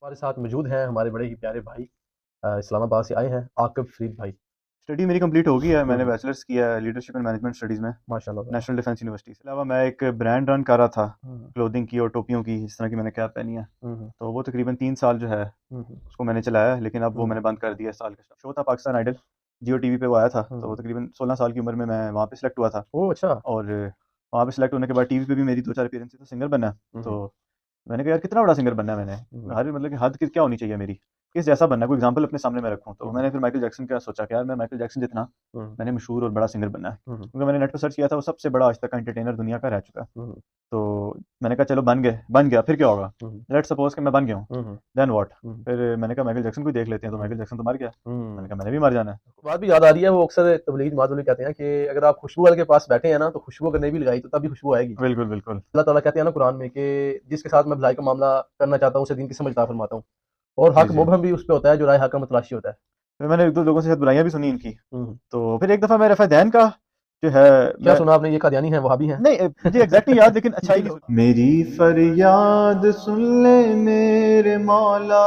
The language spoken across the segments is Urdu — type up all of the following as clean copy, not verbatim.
ہمارے ساتھ موجود ہیں ہمارے بڑے ہی پیارے بھائی اسلام آباد سے آئے ہیں عاقب فرید بھائی. اسٹڈی میری کمپلیٹ ہو گئی ہے. میں نے بیچلرس کیا ہے لیڈرشپ اینڈ مینجمنٹ اسٹڈیز میں ماشاء اللہ. نیشنل ڈیفینس یونیورسٹی سے. علاوہ میں ایک برانڈ رن کر رہا تھا کلودنگ کی اور ٹوپیوں کی, اس طرح کی میں نے کیپ پہنی ہے. تو وہ تقریباً 3 سال جو ہے اس کو میں نے چلایا, لیکن اب وہ میں نے بند کر دیا. سال کا شو تھا Pakistan Idol, Geo T V پہ وہ آیا تھا. تو وہ تقریباً 16 سال کی عمر میں وہاں پہ سلیکٹ ہوا تھا. اچھا. اور وہاں پہ سلیکٹ ہونے کے بعد ٹی وی پہ بھی میری 2-4 اپیرنس تھے. سنگر بننا ہے, تو میں نے کہا یار کتنا بڑا سنگر بننا ہے. میں نے ہر مطلب کہ حد کیا ہونی چاہیے میری, کس جیسا بننا ہے, کوئی ایگزامپل اپنے سامنے میں رکھوں. تو میں نے پھر مائیکل جیکسن کا سوچا کہ یار میں مائیکل جیکسن جتنا میں نے مشہور اور بڑا سنگر بننا ہے, کیونکہ میں نے نیٹ پہ سرچ کیا تھا وہ سب سے بڑا آج تک کا انٹرٹینر دنیا کا رہ چکا ہے. تو میں نے کہا چلو بن گیا, پھر کیا ہوگا, لیٹ سپوز کہ میں بن گیا ہوں, دین واٹ. پھر میں نے کہا مائیکل جیکسن کو دیکھ لیتے ہیں. تو مائیکل جیکسن تو مر گیا, میں نے کہا میں نے بھی مر جانا ہے. بات بھی یاد آ رہی ہے, وہ اکثر تبلیغ جماعت والے کہتے ہیں کہ اگر آپ خوشبو والے کے پاس بیٹھے ہیں نا تو خوشبو اگر نہیں بھی لگائی تو تب بھی خوشبو آئے گی. بالکل بالکل. اللہ تعالیٰ کہتے ہیں نا قرآن میں کہ جس کے ساتھ میں بھلائی کا معاملہ کرنا چاہتا ہوں اسے دین کی سمجھ عطا فرماتا ہوں, اور حق مبہم بھی اس پہ ہوتا ہے جو رائے حق کا متلاشی ہوتا ہے. پھر میں نے 1-2 لوگوں سے شاید برائیاں بھی سنی ان کی. تو پھر ایک دفعہ میں رفع دین کا جو ہے کیا سنا آپ نے, یہ قادیانی ہیں وہابی ہیں؟ نہیں مجھے ایگزیکٹلی یاد, لیکن اچھا ہی نہیں. میری فریاد سن لے میرے مولا,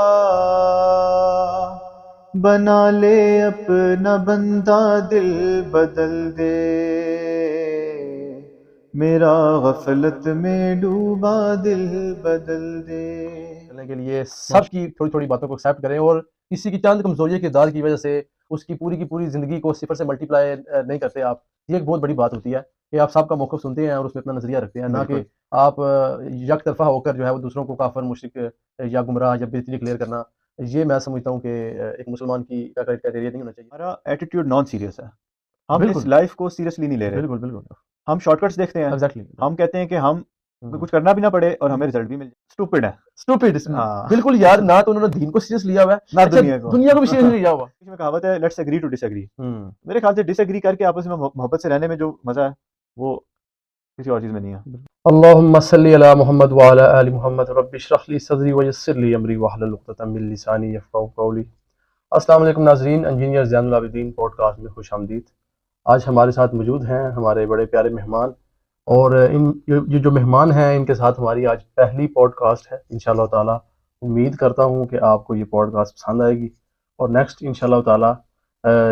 بنا لے اپنا بندہ دل بدل دے, میرا غفلت میں ڈوبا دل بدل دے. کے لیے سب کی تھوڑی تھوڑی باتوں کو ایکسیپٹ کریں, اور کسی کی چاند کمزوری کے کردار کی وجہ سے اس کی پوری زندگی کو صفر سے ملٹیپلائی نہیں کرتے آپ. یہ ایک بہت بڑی بات ہوتی ہے کہ آپ سب کا موقف سنتے ہیں اور اس میں اپنا نظریہ رکھتے ہیں, نہ کہ آپ یک طرفہ ہو کر جو ہے وہ دوسروں کو کافر مشرک یا گمراہ یا بے دلی کلیئر کرنا. یہ میں سمجھتا ہوں کہ ایک مسلمان کی کرائٹیریا نہیں ہونا چاہیے. ہمارا ایٹیٹیوڈ نان سیریس ہے, ہم اس لائف کو سیریسلی نہیں لے رہے. بالکل بالکل. ہم شارٹ کٹس دیکھتے ہیں. ہم کہتے ہیں کہ ہم کچھ کرنا بھی نہ پڑے اور ہمیں رزلٹ بھی مل جائے. اسٹوپڈ ہے, اسٹوپڈ. بالکل یار, نہ تو انہوں نے دین کو سیریس لیا ہوا ہے, نہ دنیا کو بھی سیریس لیا ہوا. اس میں کہاوت ہے let's agree to disagree. میرے خیال سے ڈس ایگری کر کے آپس میں محبت سے رہنے میں جو مزہ ہے وہ کسی اور چیز میں نہیں ہے. اللہم صلی علی محمد وعلی آل محمد, رب اشرح لی صدری ویسر لی امری واحلل عقدۃ من لسانی یفقہوا قولی. السلام علیکم ناظرین, انجینئر زین العابدین پوڈ کاسٹ میں خوش آمدید. آج ہمارے ساتھ موجود ہیں ہمارے بڑے پیارے مہمان, اور یہ جو مہمان ہیں ان کے ساتھ ہماری آج پہلی پوڈ کاسٹ ہے. انشاءاللہ تعالیٰ امید کرتا ہوں کہ آپ کو یہ پوڈ کاسٹ پسند آئے گی, اور نیکسٹ انشاءاللہ تعالیٰ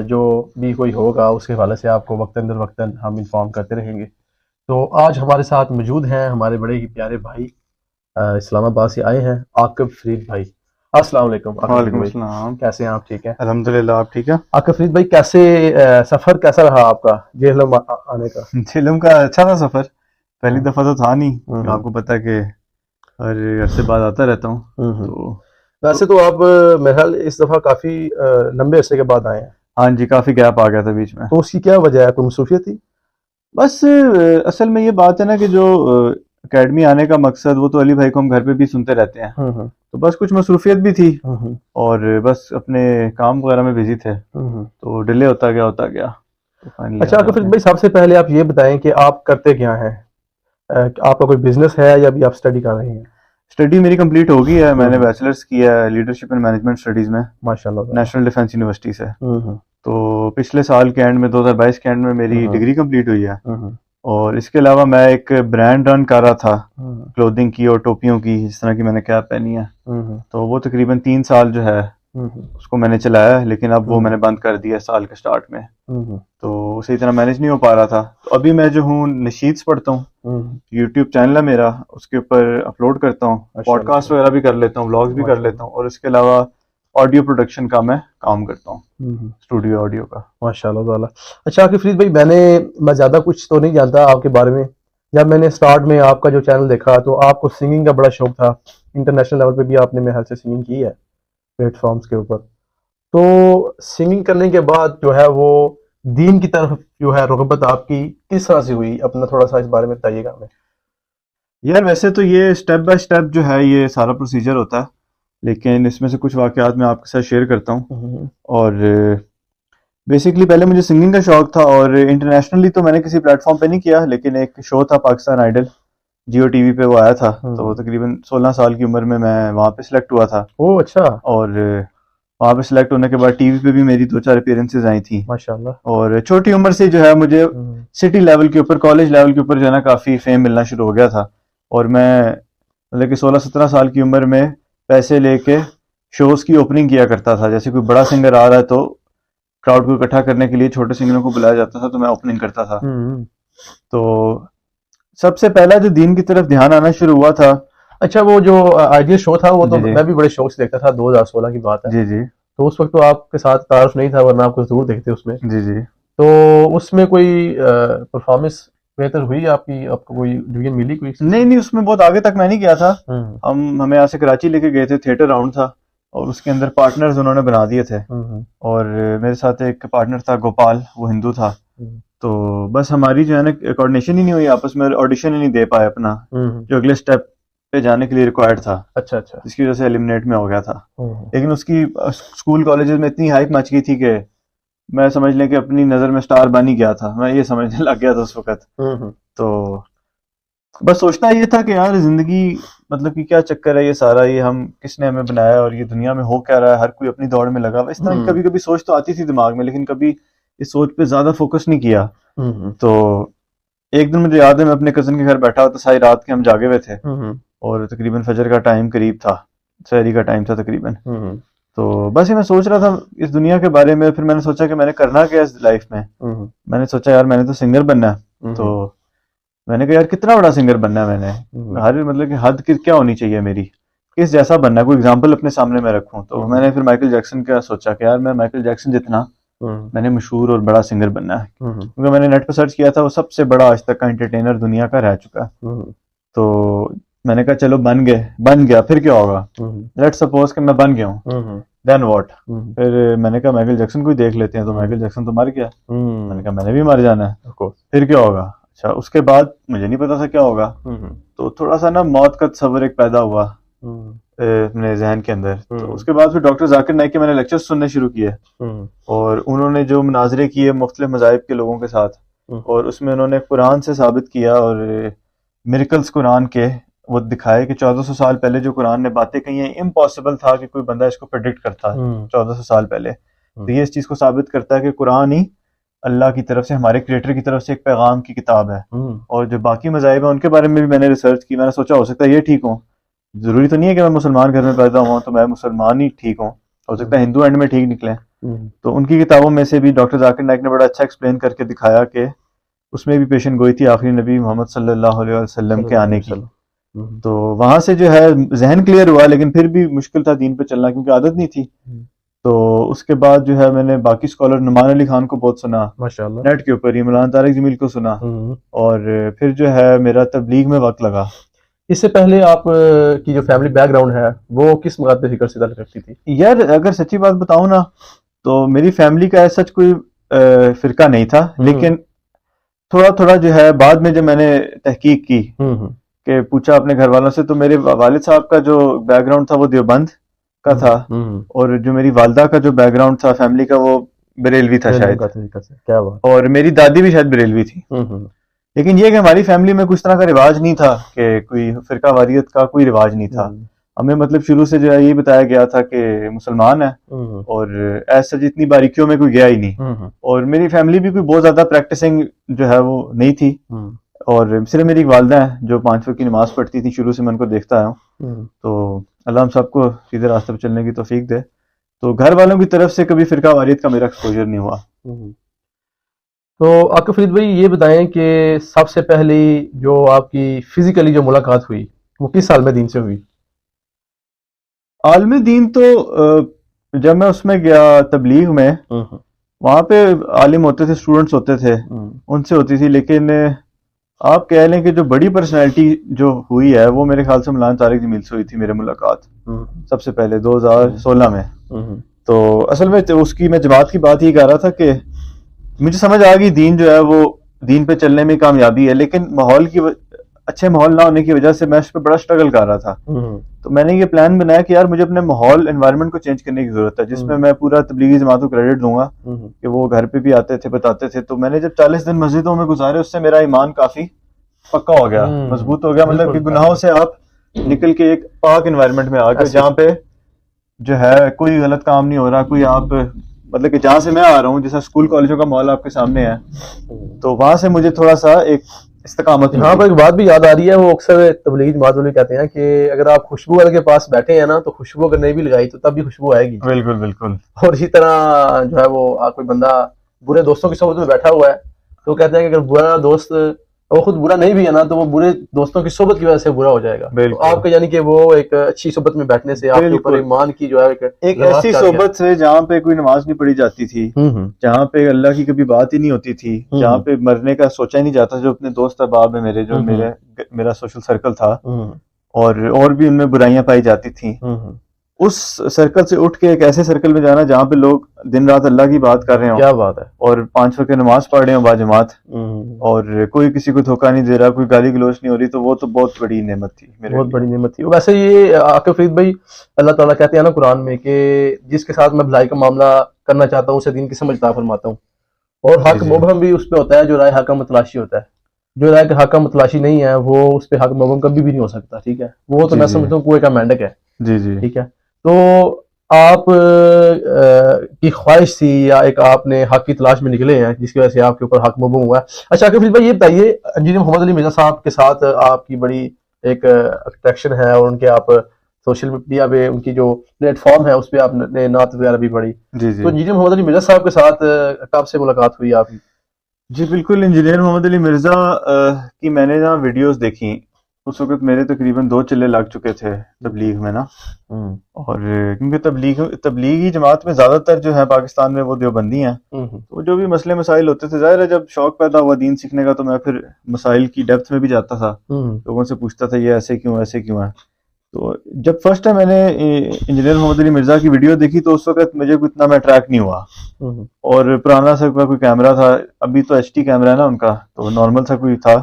جو بھی کوئی ہوگا اس کے حوالے سے آپ کو وقتاً در وقتاً ہم انفارم کرتے رہیں گے. تو آج ہمارے ساتھ موجود ہیں ہمارے بڑے ہی پیارے بھائی اسلام آباد سے آئے ہیں عاقب فرید بھائی. السلام علیکم. وعلیکم السلام. کیسے ہیں آپ؟ ٹھیک ہیں الحمدللہ, آپ ٹھیک ہیں؟ عاقب فرید بھائی کیسے سفر کیسا رہا آپ کا جہلم آنے کا؟ جہلم کا اچھا تھا سفر, پہلی دفعہ تو تھا نہیں, آپ کو پتہ ہے کہ ہر عرصے بعد آتا رہتا ہوں. تو ویسے تو آپ میرے خیال اس دفعہ کافی لمبے عرصے کے بعد آئے ہیں. ہاں جی, کافی گیپ آ گیا تھا بیچ میں. تو اس کی کیا وجہ ہے, کوئی مصروفیت تھی؟ بس اصل میں یہ بات ہے نا کہ جو اکیڈمی آنے کا مقصد وہ تو علی بھائی کو ہم گھر پہ بھی سنتے رہتے ہیں, تو بس کچھ مصروفیت بھی تھی اور بس اپنے کام وغیرہ میں بزی تھے, تو ڈیلے ہوتا گیا. اچھا عاقب فرید بھائی, سب سے پہلے آپ یہ بتائیں کہ آپ کرتے کیا ہیں, آپ کا کوئی بزنس ہے یا ابھی آپ اسٹڈی کر رہے ہیں؟ اسٹڈی میری کمپلیٹ ہو گئی ہے. میں نے بیچلرس کیا ہے لیڈرشپ اینڈ مینجمنٹ اسٹڈیز میں ماشاءاللہ نیشنل ڈیفینس یونیورسٹی سے. تو پچھلے سال کے اینڈ میں 2022 کے اینڈ میں میری ڈگری کمپلیٹ ہوئی ہے. اور اس کے علاوہ میں ایک برانڈ رن کر رہا تھا کلودنگ کی اور ٹوپیوں کی, اس طرح کی میں نے کیپ پہنی ہے. تو وہ تقریباً 3 سال جو ہے اس کو میں نے چلایا, لیکن اب وہ میں نے بند کر دیا سال کے سٹارٹ میں. تو صحیح طرح مینیج نہیں ہو پا رہا تھا. تو ابھی میں جو ہوں نشیدس پڑھتا ہوں, یوٹیوب چینل ہے میرا, اس کے اوپر اپلوڈ کرتا ہوں, پوڈ کاسٹ وغیرہ بھی کر لیتا ہوں, ولاگز بھی کر لیتا ہوں, اور اس کے علاوہ آڈیو پروڈکشن کا میں کام کرتا ہوں, اسٹوڈیو آڈیو کا. ماشاءاللہ تعالیٰ. اچھا عاقب فرید بھائی, میں زیادہ کچھ تو نہیں جانتا آپ کے بارے میں. جب میں نے سٹارٹ میں آپ کا جو چینل دیکھا تو آپ کو سنگنگ کا بڑا شوق تھا, انٹرنیشنل لیول پہ بھی آپ نے میرے خیال سے سنگنگ کی ہے پلیٹ فارمز کے اوپر. تو سنگنگ کرنے کے بعد جو ہے وہ دین کی طرف جو ہے رغبت آپ کی کس طرح سے ہوئی, اپنا تھوڑا سا اس بارے میں بتائیے گا ہمیں. یار ویسے تو یہ اسٹیپ بائی اسٹیپ جو ہے یہ سارا پروسیجر ہوتا ہے, لیکن اس میں سے کچھ واقعات میں آپ کے ساتھ شیئر کرتا ہوں. اور بیسکلی پہلے مجھے سنگنگ کا شوق تھا, اور انٹرنیشنلی تو میں نے کسی پلیٹ فارم پہ نہیں کیا, لیکن ایک شو تھا Pakistan Idol, Geo T V پہ وہ آیا تھا. تو تقریباً 16 سال کی عمر میں وہاں پہ سلیکٹ ہوا تھا. اچھا. اور وہاں پہ سلیکٹ ہونے کے بعد ٹی وی پہ بھی میری 2-4 اپیرنسز آئی تھیں ماشاءاللہ. اور چھوٹی عمر سے جو ہے مجھے سٹی لیول کے اوپر, کالج لیول کے اوپر جو ہے نا کافی فیم ملنا شروع ہو گیا تھا. اور میں مطلب کہ 16-17 سال کی عمر میں پیسے لے کے شوز کی اوپننگ کیا کرتا تھا. جیسے کوئی بڑا سنگر آ رہا ہے تو کراؤڈ کو اکٹھا کرنے کے لیے چھوٹے سنگروں کو بلایا جاتا تھا, تو میں اوپننگ کرتا تھا. تو سب سے پہلا جو دین کی طرف دھیان آنا شروع ہوا تھا. اچھا, وہ جو آئیڈیل شو تھا وہ تو میں بھی بڑے شوق سے دیکھتا تھا, 2016 کی بات ہے. جی جی. تو اس وقت تو آپ کے ساتھ تعارف نہیں تھا, ورنہ آپ کو ضرور دیکھتے اس میں. جی جی. تو اس میں کوئی پرفارمنس بہتر ہوئی آپ کی, آپ کو کوئی ڈویژن ملی کوئی؟ نہیں, اس میں بہت آگے تک میں نہیں گیا تھا. ہمیں یہاں سے کراچی لے کے گئے تھے, تھیٹر راؤنڈ تھا اور اس کے اندر پارٹنرز انہوں نے بنا دیے تھے. اور میرے ساتھ ایک پارٹنر تھا گوپال, وہ ہندو تھا. تو بس ہماری جو ہے نا کوآرڈینیشن ہی نہیں ہوئی آپس میں, آڈیشن ہی نہیں دے پائے اپنا جو اگلے اسٹیپ پہ جانے کے لیے ریکوائرڈ تھا. اچھا اچھا. جس کی وجہ سے ایلیمنیٹ میں ہو گیا تھا. لیکن اس کی اسکول کالجز میں اتنی ہائپ مچ گئی تھی کہ میں سمجھ لیں کہ اپنی نظر میں سٹار بن ہی گیا تھا, میں یہ سمجھنے لگ گیا تھا اس وقت. تو بس سوچتا یہ تھا کہ یار زندگی مطلب کہ کیا چکر ہے یہ سارا, یہ ہم کس نے ہمیں بنایا اور یہ دنیا میں ہو کیا رہا ہے, ہر کوئی اپنی دوڑ میں لگا ہوا. اس طرح کبھی کبھی سوچ تو آتی تھی دماغ میں, لیکن کبھی اس سوچ پہ زیادہ فوکس نہیں کیا. تو ایک دن مجھے یاد ہے میں اپنے کزن کے گھر بیٹھا ہوا تھا, ساری رات کے ہم جاگے ہوئے تھے اور تقریباً فجر کا ٹائم قریب تھا, سحری کا ٹائم تھا تقریباً. تو بس یہ میں سوچ رہا تھا اس دنیا کے بارے میں. پھر میں نے سوچا کہ میں نے کرنا کیا اس لائف میں. میں نے سوچا یار میں نے تو سنگر بننا ہے. تو میں نے کہا یار کتنا بڑا سنگر بننا ہے, میں نے ہر مطلب کہ حد کیا ہونی چاہیے میری, کس جیسا بننا ہے, کوئی اگزامپل اپنے سامنے میں رکھوں. تو میں نے پھر مائیکل جیکسن کا سوچا کہ یار میں مائیکل جیکسن جتنا میں نے مشہور اور بڑا سنگر بننا ہے. کیونکہ میں نے نیٹ پہ سرچ کیا تھا, وہ سب سے بڑا آج تک کا انٹرٹینر دنیا کا رہ چکا ہے. تو میں نے کہا چلو بن گیا, پھر کیا ہوگا, لیٹ سپوز کہ میں بن گیا ہوں, دین واٹ. پھر میں نے کہا مائیکل جیکسن کو ہی دیکھ لیتے ہیں. تو مائیکل جیکسن تو مر گیا. میں نے کہا میں نے بھی مر جانا ہے, پھر کیا ہوگا. اچھا, اس کے بعد مجھے نہیں پتا تھا کیا ہوگا. تو تھوڑا سا نا موت کا تصور ایک پیدا ہوا اپنے ذہن کے اندر. تو اس کے بعد پھر ڈاکٹر ذاکر نائک کے میں نے لیکچر سننے شروع کیے, اور انہوں نے جو مناظرے کیے مختلف مذاہب کے لوگوں کے ساتھ, اور اس میں انہوں نے قرآن سے ثابت کیا اور میریکلز قرآن کے وہ دکھائے کہ 1400 سال پہلے جو قرآن نے باتیں کہی ہیں امپاسبل تھا کہ کوئی بندہ اس کو پریڈکٹ کرتا 1400 سال پہلے. تو یہ اس چیز کو ثابت کرتا ہے کہ قرآن ہی اللہ کی طرف سے, ہمارے کریٹر کی طرف سے ایک پیغام کی کتاب ہے. اور جو باقی مذاہب ہیں ان کے بارے میں بھی میں نے ریسرچ کی. میں نے سوچا ہو سکتا ہے یہ ٹھیک ہوں, ضروری تو نہیں ہے کہ میں مسلمان گھر میں پیدا ہوا تو میں مسلمان ہی ٹھیک ہوں, ہو سکتا ہے ہندو اینڈ میں ٹھیک نکلیں. تو ان کی کتابوں میں سے بھی ڈاکٹر ذاکر نائک نے بڑا اچھا ایکسپلین کر کے دکھایا کہ اس میں بھی پیشن گوئی تھی آخری نبی محمد صلی اللہ علیہ وسلم کے آنے کی. تو وہاں سے جو ہے ذہن کلیئر ہوا, لیکن پھر بھی مشکل تھا دین پہ چلنا کیونکہ عادت نہیں تھی. تو اس کے بعد جو ہے میں نے باقی اسکالر نعمان علی خان کو بہت سنا ماشاءاللہ, نیٹ کے اوپر, یہ مولانا طارق جمیل کو سنا, اور پھر جو ہے میرا تبلیغ میں وقت لگا. اس سے پہلے آپ کی جو فیملی بیک گراؤنڈ ہے وہ کس مقاصد فکر سے تعلق رکھتی تھی؟ یار اگر سچی بات بتاؤں نا تو میری فیملی کا سچ کوئی فرقہ نہیں تھا, لیکن تھوڑا تھوڑا جو ہے بعد میں جب میں نے تحقیق کی کہ پوچھا اپنے گھر والوں سے, تو میرے والد صاحب کا جو بیک گراؤنڈ تھا وہ دیوبند کا تھا, اور جو میری والدہ کا جو بیک گراؤنڈ تھا فیملی کا وہ بریلوی تھا شاید, اور میری دادی بھی شاید بریلوی تھی. لیکن یہ کہ ہماری فیملی میں کچھ طرح کا رواج نہیں تھا کہ کوئی فرقہ واریت کا کوئی رواج نہیں تھا. ہمیں مطلب شروع سے جو ہے یہ بتایا گیا تھا کہ مسلمان ہے, اور ایسا جتنی باریکیوں میں کوئی گیا ہی نہیں. اور میری فیملی بھی کوئی بہت زیادہ پریکٹسنگ جو ہے وہ نہیں تھی, اور صرف میری والدہ ہیں جو 5 وقت کی نماز پڑھتی تھی, شروع سے میں ان کو دیکھتا آیا ہوں. تو اللہ ہم سب کو سیدھے راستے پہ چلنے کی توفیق دے. تو گھر والوں کی طرف سے کبھی فرقہ واریت کا میرا ایکسپوجر نہیں ہوا. تو آپ کو فرید بھائی یہ بتائیں کہ سب سے پہلی جو آپ کی فزیکلی جو ملاقات ہوئی وہ کس سال میں دین سے ہوئی؟ عالم دین تو جب میں اس میں گیا تبلیغ میں, وہاں پہ عالم ہوتے تھے, اسٹوڈنٹس ہوتے تھے, ان سے ہوتی تھی. لیکن آپ کہہ لیں کہ جو بڑی پرسنالٹی جو ہوئی ہے وہ میرے خیال سے مولانا طارق جمیل سے ہوئی تھی میرے ملاقات سب سے پہلے 2016 میں. تو اصل میں اس کی میں جماعت کی بات یہ کر رہا تھا کہ مجھے سمجھ آ گئی دین جو ہے وہ دین پہ چلنے میں کامیابی ہے, لیکن ماحول کی اچھے ماحول نہ ہونے کی وجہ سے میں اس پہ بڑا اسٹرگل کر رہا تھا. تو میں نے یہ پلان بنایا کہ یار مجھے اپنے ماحول انوائرمنٹ کو چینج کرنے کی ضرورت ہے, جس میں پورا تبلیغی جماعت کو کریڈٹ دوں گا کہ وہ گھر پہ بھی آتے تھے, بتاتے تھے. تو میں نے جب 40 دن مسجدوں میں گزارے, اس سے میرا ایمان کافی پکا ہو گیا, مضبوط ہو گیا. مطلب کہ گناہوں سے آپ نکل کے ایک پاک انوائرمنٹ میں آ گئے, جہاں پہ جو ہے کوئی غلط کام نہیں ہو رہا. کوئی آپ مطلب کہ جہاں سے میں آ رہا ہوں, جیسا اسکول کالجوں کا ماحول آپ کے سامنے ہے, تو وہاں سے مجھے تھوڑا سا ایک استقامت. یہاں پر ایک بات بھی یاد آ رہی ہے, وہ اکثر تبلیغی جماعت والے کہتے ہیں کہ اگر آپ خوشبو والے کے پاس بیٹھے ہیں نا تو خوشبو اگر نہیں بھی لگائی تو تب بھی خوشبو آئے گی. بالکل بالکل. اور اسی طرح جو ہے وہ کوئی بندہ برے دوستوں کی صحبت میں بیٹھا ہوا ہے تو کہتے ہیں کہ اگر برا دوست وہ خود برا نہیں بھی ہے نا تو وہ برے دوستوں کی صحبت کی وجہ سے برا ہو جائے گا. تو آپ کا یعنی کہ وہ ایک اچھی صحبت میں بیٹھنے سے آپ کے اوپر ایمان کی جو ہے ایک ایسی صحبت سے جہاں پہ کوئی نماز نہیں پڑھی جاتی تھی, جہاں پہ اللہ کی کبھی بات ہی نہیں ہوتی تھی, جہاں پہ مرنے کا سوچا ہی نہیں جاتا, جو اپنے دوست احباب ہیں میرے, جو میرا سوشل سرکل تھا اور بھی ان میں برائیاں پائی جاتی تھیں, اس سرکل سے اٹھ کے ایک ایسے سرکل میں جانا جہاں پہ لوگ دن رات اللہ کی بات کر رہے ہوں, کیا بات ہے, اور 5 وقت نماز پڑھ رہے ہوں باجماعت, اور کوئی کسی کو دھوکہ نہیں دے رہا, کوئی گالی گلوچ نہیں ہو رہی, تو وہ تو بہت بڑی نعمت تھی, بہت بڑی نعمت تھی. ویسے یہ عاقب فرید بھائی اللہ تعالیٰ کہتے ہیں نا قرآن میں کہ جس کے ساتھ میں بھلائی کا معاملہ کرنا چاہتا ہوں اسے دین کی سمجھ عطا فرماتا ہوں, اور حق مبہم بھی اس پہ ہوتا ہے جو رائے حق متلاشی ہوتا ہے. جو رائے کا حق متلاشی نہیں ہے وہ اس پہ حق مبہم کبھی بھی نہیں ہو سکتا. ٹھیک ہے, وہ تو میں سمجھتا ہوں کوئی کا مینڈک ہے. جی جی ٹھیک ہے, تو آپ کی خواہش تھی یا ایک آپ نے حق کی تلاش میں نکلے ہیں جس کی وجہ سے آپ کے اوپر حق مبہم ہوا ہے. اچھا عاقب فرید بھائی یہ بتائیے, انجینئر محمد علی مرزا صاحب کے ساتھ آپ کی بڑی ایک اٹریکشن ہے, اور ان کے آپ سوشل میڈیا پہ ان کی جو پلیٹ فارم ہے اس پہ آپ نے نعت وغیرہ بھی پڑھی. جی جی. تو انجینئر محمد علی مرزا صاحب کے ساتھ کب سے ملاقات ہوئی آپ کی؟ جی بالکل, انجینئر محمد علی مرزا کی میں نے نا ویڈیوز دیکھی, اس وقت میرے تقریباً 2 چلے لگ چکے تھے تبلیغ میں نا, اور کیونکہ تبلیغی جماعت میں زیادہ تر جو ہے پاکستان میں وہ دیوبندی ہیں, تو جو بھی مسئلے مسائل ہوتے تھے, ظاہر ہے جب شوق پیدا ہوا دین سیکھنے کا تو میں پھر مسائل کی ڈیپتھ میں بھی جاتا تھا, لوگوں سے پوچھتا تھا یہ ایسے کیوں ہے. تو جب فرسٹ ٹائم میں نے انجینئر محمد علی مرزا کی ویڈیو دیکھی تو اس وقت مجھے اتنا میں اٹریکٹ نہیں ہوا, اور پرانا سا کوئی کیمرہ تھا, ابھی تو ایچ ڈی کیمرہ ہے نا ان کا, تو نارمل سا کوئی تھا,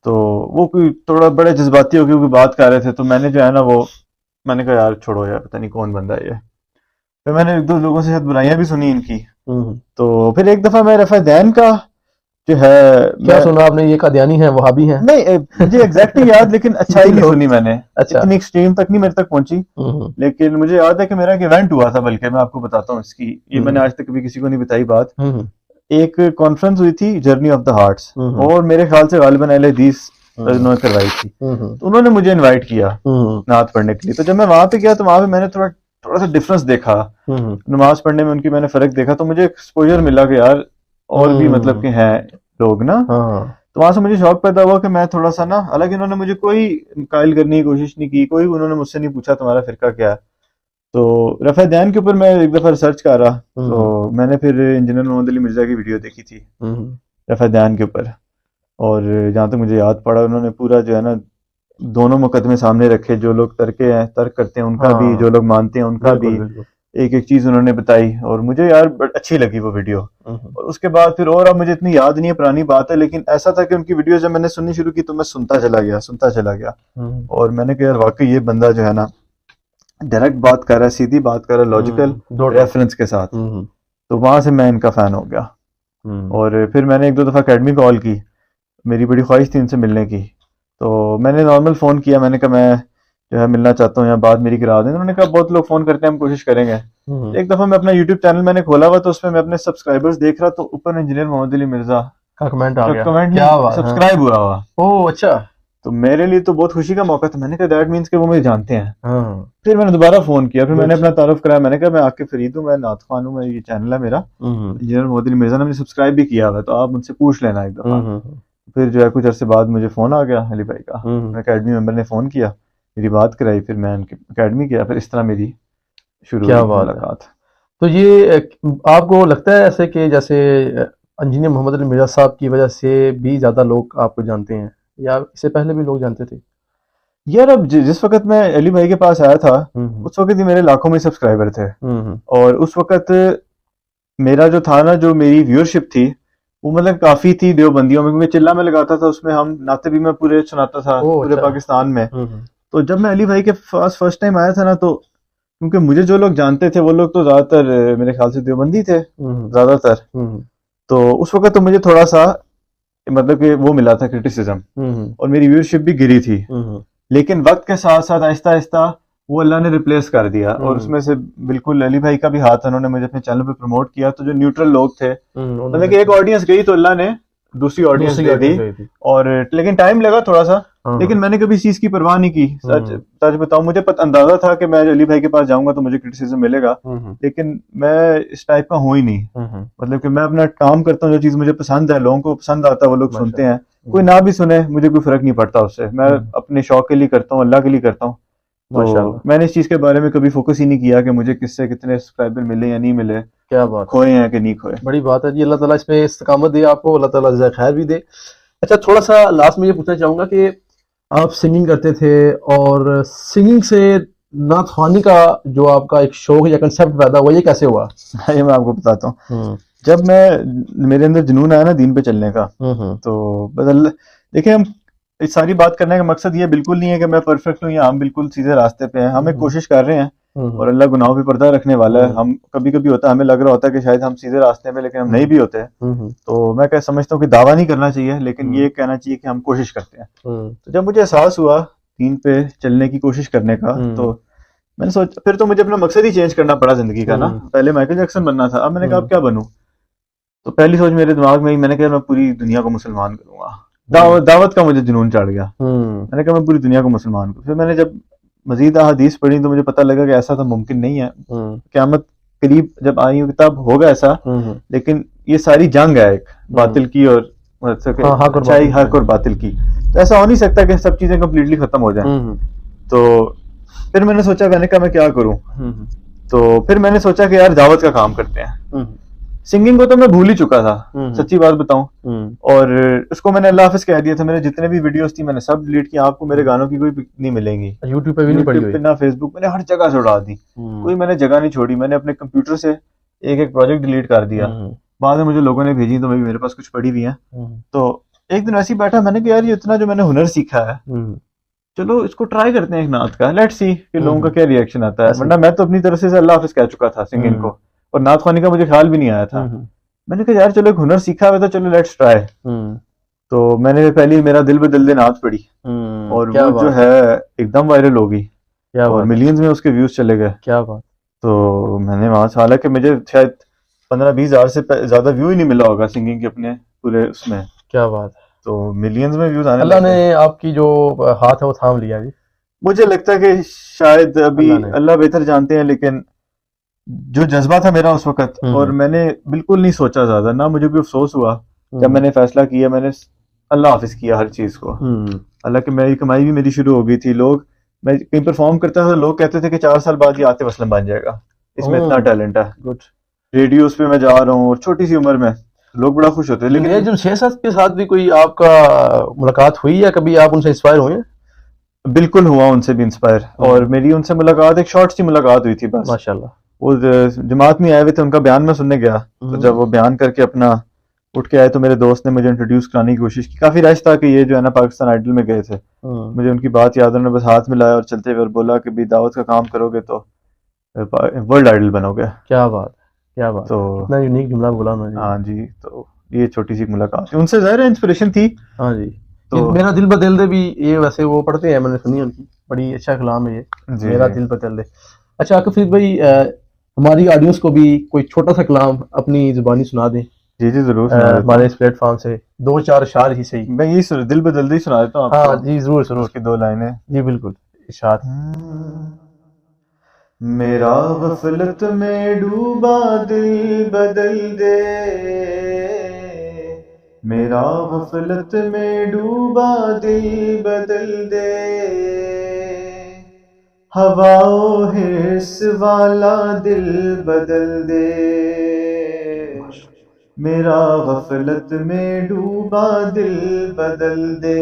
تو وہ کوئی تھوڑا بڑے جذباتی ہو کے کوئی بات کر رہے تھے, تو میں نے جو ہے نا میں نے کہا یار چھوڑو یار, پتہ نہیں کون بندہ ہے یہ. پھر میں نے 1-2 لوگوں سے شاید برائیاں بھی سنی ان کی, تو پھر ایک دفعہ میں رفع دین کا جو ہے کیا سنا آپ نے, یہ قادیانی ہیں وہابی ہیں؟ نہیں مجھے ایگزیکٹلی یاد, لیکن اچھائی نہیں سنی میں نے, اتنی ایکسٹریم تک نہیں میرے تک پہنچی, لیکن مجھے یاد ہے کہ میرا ایک ایونٹ ہوا تھا, بلکہ میں آپ کو بتاتا ہوں اس کی, یہ میں نے آج تک کبھی کسی کو نہیں بتائی بات. ایک کانفرنس ہوئی تھی جرنی آف دا ہارٹس, اور میرے خیال سے غالباً اہل حدیث نے کروائی تھی, تو انہوں نے مجھے انوائٹ کیا نعت پڑھنے کے لیے. تو جب میں وہاں پہ گیا تو وہاں پہ میں نے تھوڑا سا ڈفرنس دیکھا, نماز پڑھنے میں ان کی میں نے فرق دیکھا, تو مجھے ایکسپوجر ملا کہ یار اور بھی مطلب کہ ہیں لوگ نا. تو وہاں سے مجھے شوق پیدا ہوا کہ میں تھوڑا سا نا, حالانکہ انہوں نے مجھے کوئی قائل کرنے کی کوشش نہیں کی, انہوں نے مجھ سے نہیں پوچھا تمہارا فرقہ کیا ہے. تو رفع دین کے اوپر میں ایک دفعہ ریسرچ کر رہا, تو میں نے پھر انجینئر محمد علی مرزا کی ویڈیو دیکھی تھی رفع دین کے اوپر, اور جہاں تک مجھے یاد پڑا انہوں نے پورا جو ہے نا دونوں مقدمے سامنے رکھے, جو لوگ ترک کرتے ہیں ان کا بھی, جو لوگ مانتے ہیں ان کا بھی, ایک ایک چیز انہوں نے بتائی, اور مجھے یار اچھی لگی وہ ویڈیو. اور اس کے بعد پھر, اور اب مجھے اتنی یاد نہیں ہے, پرانی بات ہے, لیکن ایسا تھا کہ ان کی ویڈیو جب میں نے سننی شروع کی تو میں سنتا چلا گیا, اور میں نے کہا یار واقعی یہ بندہ جو ہے نا ڈائریکٹ بات کر رہا ہے, سیدھی بات کر رہا ہے, لاجیکل ریفرنس کے ساتھ. تو وہاں سے میں ان کا فین ہو گیا, اور پھر میں نے 1-2 دفعہ اکیڈمی کال کی, میری بڑی خواہش تھی ان سے ملنے کی, تو میں نے نارمل فون کیا, میں نے کہا میں جو ہے ملنا چاہتا ہوں یا بات میری کرا دیں. انہوں نے کہا بہت لوگ فون کرتے ہیں, ہم کوشش کریں گے. ایک دفعہ میں اپنا یوٹیوب چینل میں نے کھولا ہوا, تو اس میں اپنے سبسکرائبرز دیکھ رہا, تو اوپر انجینئر محمد علی مرزا کا کمنٹ آ گیا, سبسکرائب ہوا ہوا. اوہ اچھا, تو میرے لیے تو بہت خوشی کا موقع تھا. میں نے کہا دیٹ مینس کہ وہ مجھے جانتے ہیں. پھر میں نے دوبارہ فون کیا, پھر میں نے اپنا تعارف کرایا, میں نے کہا میں عاقب فرید ہوں, میں نعت خوان ہوں, میں یہ چینل ہے میرا, انجینئر محمد علی مرزا نے مجھے سبسکرائب بھی کیا ہوا, تو آپ مجھ سے پوچھ لینا ایک دفعہ. پھر جو ہے کچھ عرصے بعد مجھے فون آ گیا علی بھائی کا, اکیڈمی ممبر نے فون کیا, میری بات کرائی, پھر میں اکیڈمی گیا, پھر اس طرح میری شروع ہوئی ملاقات. تو یہ آپ کو لگتا ہے ایسے کہ جیسے انجینئر محمد علی مرزا صاحب کی وجہ سے بھی زیادہ لوگ آپ کو جانتے ہیں, یا اس سے پہلے بھی لوگ جانتے تھے؟ یار اب جس وقت میں علی بھائی کے پاس آیا تھا اس وقت ہی میرے لاکھوں میں سبسکرائبر تھے, اور اس وقت میرا جو تھا نا, جو میری ویورشپ تھی وہ مطلب کافی تھی دیوبندیوں میں, کیونکہ چلا میں لگاتا تھا, اس میں ہم نعتیں بھی میں پورے سناتا تھا پورے پاکستان میں. تو جب میں علی بھائی کے پاس فرسٹ ٹائم آیا تھا نا, تو کیونکہ مجھے جو لوگ جانتے تھے وہ لوگ تو زیادہ تر میرے خیال سے دیوبندی تھے زیادہ تر, تو اس وقت تو مجھے تھوڑا سا مطلب کہ وہ ملا تھا کرٹیسزم, اور میری ویورشپ بھی گری تھی. لیکن وقت کے ساتھ ساتھ آہستہ آہستہ وہ اللہ نے ریپلیس کر دیا, اور اس میں سے بالکل علی بھائی کا بھی ہاتھ, انہوں نے مجھے اپنے چینل پہ پروموٹ کیا. تو جو نیوٹرل لوگ تھے, مطلب کہ ایک آڈینس گئی تو اللہ نے دوسری آڈینس دے دی, اور لیکن ٹائم لگا تھوڑا سا, لیکن میں نے کبھی اس چیز کی پرواہ نہیں کی. سچ بتاؤں مجھے اندازہ تھا کہ میں علی بھائی کے پاس جاؤں گا تو مجھے کرٹیسزم ملے گا, لیکن میں اس ٹائپ کا ہوں ہی نہیں. مطلب کہ میں اپنا کام کرتا ہوں, جو چیز مجھے پسند ہے, لوگوں کو پسند آتا ہے وہ لوگ سنتے ہیں, کوئی نہ بھی سنے مجھے کوئی فرق نہیں پڑتا اس سے. میں اپنے شوق کے لیے کرتا ہوں, اللہ کے لیے کرتا ہوں. تو میں نے اس چیز کے بارے میں کبھی فوکس ہی نہیں کیا کہ مجھے کس سے کتنے سبسکرائبر ملے یا نہیں ملے, کیا بات, کھوئے ہیں کہ نہیں کھوئے. بڑی بات ہے جی, اللہ تعالیٰ اس میں استقامت دے آپ کو, اللہ تعالیٰ جزائے خیر بھی دے. اچھا تھوڑا سا لاسٹ میں یہ پوچھنا چاہوں گا کہ آپ سنگنگ کرتے تھے, اور سنگنگ سے نعت خوانی کا جو آپ کا ایک شوق یا کنسیپٹ پیدا ہوا, یہ کیسے ہوا؟ یہ میں آپ کو بتاتا ہوں. جب میرے اندر جنون آیا نا دین پہ چلنے کا, تو دیکھیں ہم اس ساری بات کرنے کا مقصد یہ بالکل نہیں ہے کہ میں پرفیکٹ ہوں یا ہم بالکل سیدھے راستے پہ ہیں. ہم ایک کوشش کر رہے ہیں, اور اللہ گناہوں پہ پردہ رکھنے والا ہے. ہم کبھی کبھی ہوتا ہے ہمیں لگ رہا ہوتا ہے کہ شاید ہم سیدھے راستے میں, لیکن ہم نہیں بھی ہوتے. تو میں سمجھتا ہوں کہ دعویٰ نہیں کرنا چاہیے, لیکن یہ کہنا چاہیے کہ ہم کوشش کرتے ہیں. تو جب مجھے احساس ہوا دین پہ چلنے کی کوشش کرنے کا, تو میں نے سوچا, پھر تو مجھے اپنا مقصد ہی چینج کرنا پڑا زندگی کا نا. پہلے مائیکل جیکسن بننا تھا, اب میں نے کہا اب کیا بنوں. تو پہلی سوچ میرے دماغ میں ہی, میں نے کہا میں پوری دنیا کو مسلمان کروں گا. دعوت کا مجھے جنون چڑھ گیا. میں نے کہا میں پوری دنیا کو مسلمان کروں. پھر میں نے جب مزید احادیث پڑھی تو مجھے پتہ لگا کہ ایسا تو ممکن نہیں ہے. قیامت قریب جب آئی ہوئی تب ہوگا ایسا, لیکن یہ ساری جنگ ہے ایک باطل کی اور اچھائی, حق اور باطل کی. تو ایسا ہو نہیں سکتا کہ سب چیزیں کمپلیٹلی ختم ہو جائیں. تو پھر میں نے سوچا, میں نے کہا میں کیا کروں. تو پھر میں نے سوچا کہ یار دعوت کا کام کرتے ہیں. سنگنگ کو تو میں بھول ہی چکا تھا, سچی بات بتاؤں, اور اس کو میں نے اللہ حافظ کہہ دیا تھا. میرے جتنے بھی ویڈیوز تھی میں نے سب ڈیلیٹ کیا. آپ کو میرے گانوں کی کوئی نہیں ملیں گی, یوٹیوب پہ بھی نہیں پڑی ہوئی, نہ فیس بک, میں نے ہر جگہ سے اڑا دی. کوئی میں نے جگہ نہیں چھوڑی. میں نے اپنے کمپیوٹر سے ایک پروجیکٹ ڈیلیٹ کر دیا. بعد میں مجھے لوگوں نے بھیجی تو میرے پاس کچھ پڑی ہوئی ہیں. تو ایک دن ایسے ہی بیٹھا, میں نے کہا یار یہ اتنا جو میں نے ہنر سیکھا ہے, چلو اس کو ٹرائی کرتے ہیں ایک نعت کا, لیٹس سی کہ لوگوں کا کیا ری ایکشن آتا ہے. ورنہ میں تو اپنی طرف سے اللہ حافظ کہہ چکا تھا سنگنگ کو, اور نعت خوانی کا مجھے خیال بھی نہیں آیا تھا. میں نے کہا یار چلو ایک ہنر سیکھا ہوا تو چلو لیٹس ٹرائی. تو میں نے پہلی میرا دل بدل دے نعت پڑھی, اور وہ جو ہے ایک دم وائرل ہو گئی, اور ملینز میں اس کے ویوز چلے گئے. کیا بات. تو میں نے وہاں سے, حالانکہ مجھے شاید 15-20 ہزار سے زیادہ ویو ہی نہیں ملا ہوگا سنگنگ کے اپنے پورے اس میں. کیا بات. تو ملینز میں ویوز آنے, اللہ نے آپ کی جو ہاتھ ہے وہ تھام لیا. جی مجھے لگتا ہے کہ شاید ابھی اللہ بہتر جانتے ہیں, لیکن جو جذبہ تھا میرا اس وقت, اور میں نے بالکل نہیں سوچا زیادہ, نہ مجھے کوئی افسوس ہوا جب میں نے فیصلہ کیا. میں نے اللہ حافظ کیا ہر چیز کو. حالانکہ میری کمائی بھی میری شروع ہو گئی تھی. لوگ, میں کہیں پرفارم کرتا تھا, لوگ کہتے تھے کہ 4 سال بعد یہ عاطف اسلم بن جائے گا, اس میں اتنا ٹیلنٹ ہے. ریڈیوز پہ میں جا رہا ہوں, اور چھوٹی سی عمر میں لوگ بڑا خوش ہوتے ہیں. لیکن جو 6 سال کے ساتھ بھی کوئی آپ کا ملاقات ہوئی ہے کبھی, آپ ان سے انسپائر ہوئے ہیں؟ بالکل ہوا ان سے بھی انسپائر, اور میری ان سے ملاقات ایک شارٹ سی ملاقات ہوئی تھی بس. ماشاءاللہ. وہ جماعت میں آئے ہوئے تھے, ان کا بیان میں سننے گیا. تو جب وہ بیان کر کے اپنا اٹھ کے آئے تو میرے دوست نے مجھے انٹروڈیوس کرانے کی کوشش کی. کافی رش تھا کہ یہ جو ہے نا پاکستان آئیڈل میں گئے تھے. مجھے ان کی بات یاد ہے, بس ہاتھ ملایا اور چلتے ہوئے اور بولا کہ بھی دعوت کا کام کرو گے تو ورلڈ آئیڈل بنو گے. کیا بات, کیا بات. تو اتنا یونیک جملہ بولا انہوں نے. ہاں جی, تو یہ چھوٹی سی ملاقات ان سے ظاہر انسپریشن تھی. ہاں جی. تو میرا دل بدل دے بھی, یہ ویسے وہ پڑھتے ہیں, میں نے سنی ان کی, بڑی اچھا کلام ہے یہ, میرا دل بدل دے. اچھا آکف بھائی, ہماری آڈینس کو بھی کوئی چھوٹا سا کلام اپنی زبانی سنا دیں. جی جی ضرور, ہمارے اس پلیٹ فارم سے 2-4 اشعار ہی صحیح. میں یہ دل بدل دے سنا دیتا ہوں. ہاں جی ضرور ضرور, اس کی 2 لائنیں. جی بالکل, اشعار. میرا غفلت میں ڈوبا دل بدل دے, میرا غفلت میں ڈوبا دل بدل دے, ہوا و حرص والا دل بدل دے, میرا غفلت میں ڈوبا دل بدل دے.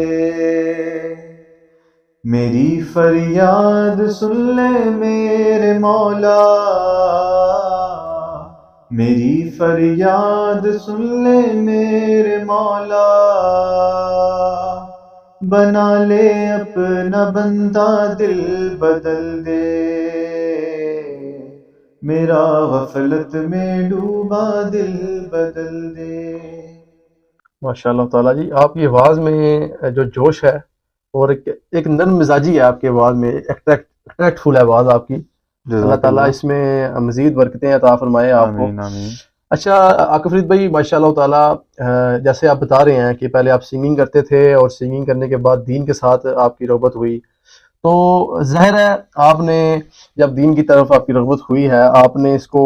میری فریاد سن لے میرے مولا, میری فریاد سن لے میرے مولا, بنا لے اپنا بندہ دل بدل دے, میرا غفلت میں ڈوبا دل بدل دے. ماشاء اللہ تعالیٰ جی, آپ کی آواز میں جو جوش ہے اور ایک نرم مزاجی ہے آپ کی آواز میں, اٹریکٹ فل ہے آواز آپ کی. اللہ تعالیٰ اس میں مزید برکتیں عطا فرمائے آپ کو. اچھا عاقب فرید بھائی، ماشاء اللہ تعالیٰ، جیسے آپ بتا رہے ہیں کہ پہلے آپ سنگنگ کرتے تھے اور سنگنگ کرنے کے بعد دین کے ساتھ آپ کی رغبت ہوئی، تو ظاہر ہے آپ نے جب دین کی طرف آپ کی رغبت ہوئی ہے، آپ نے اس کو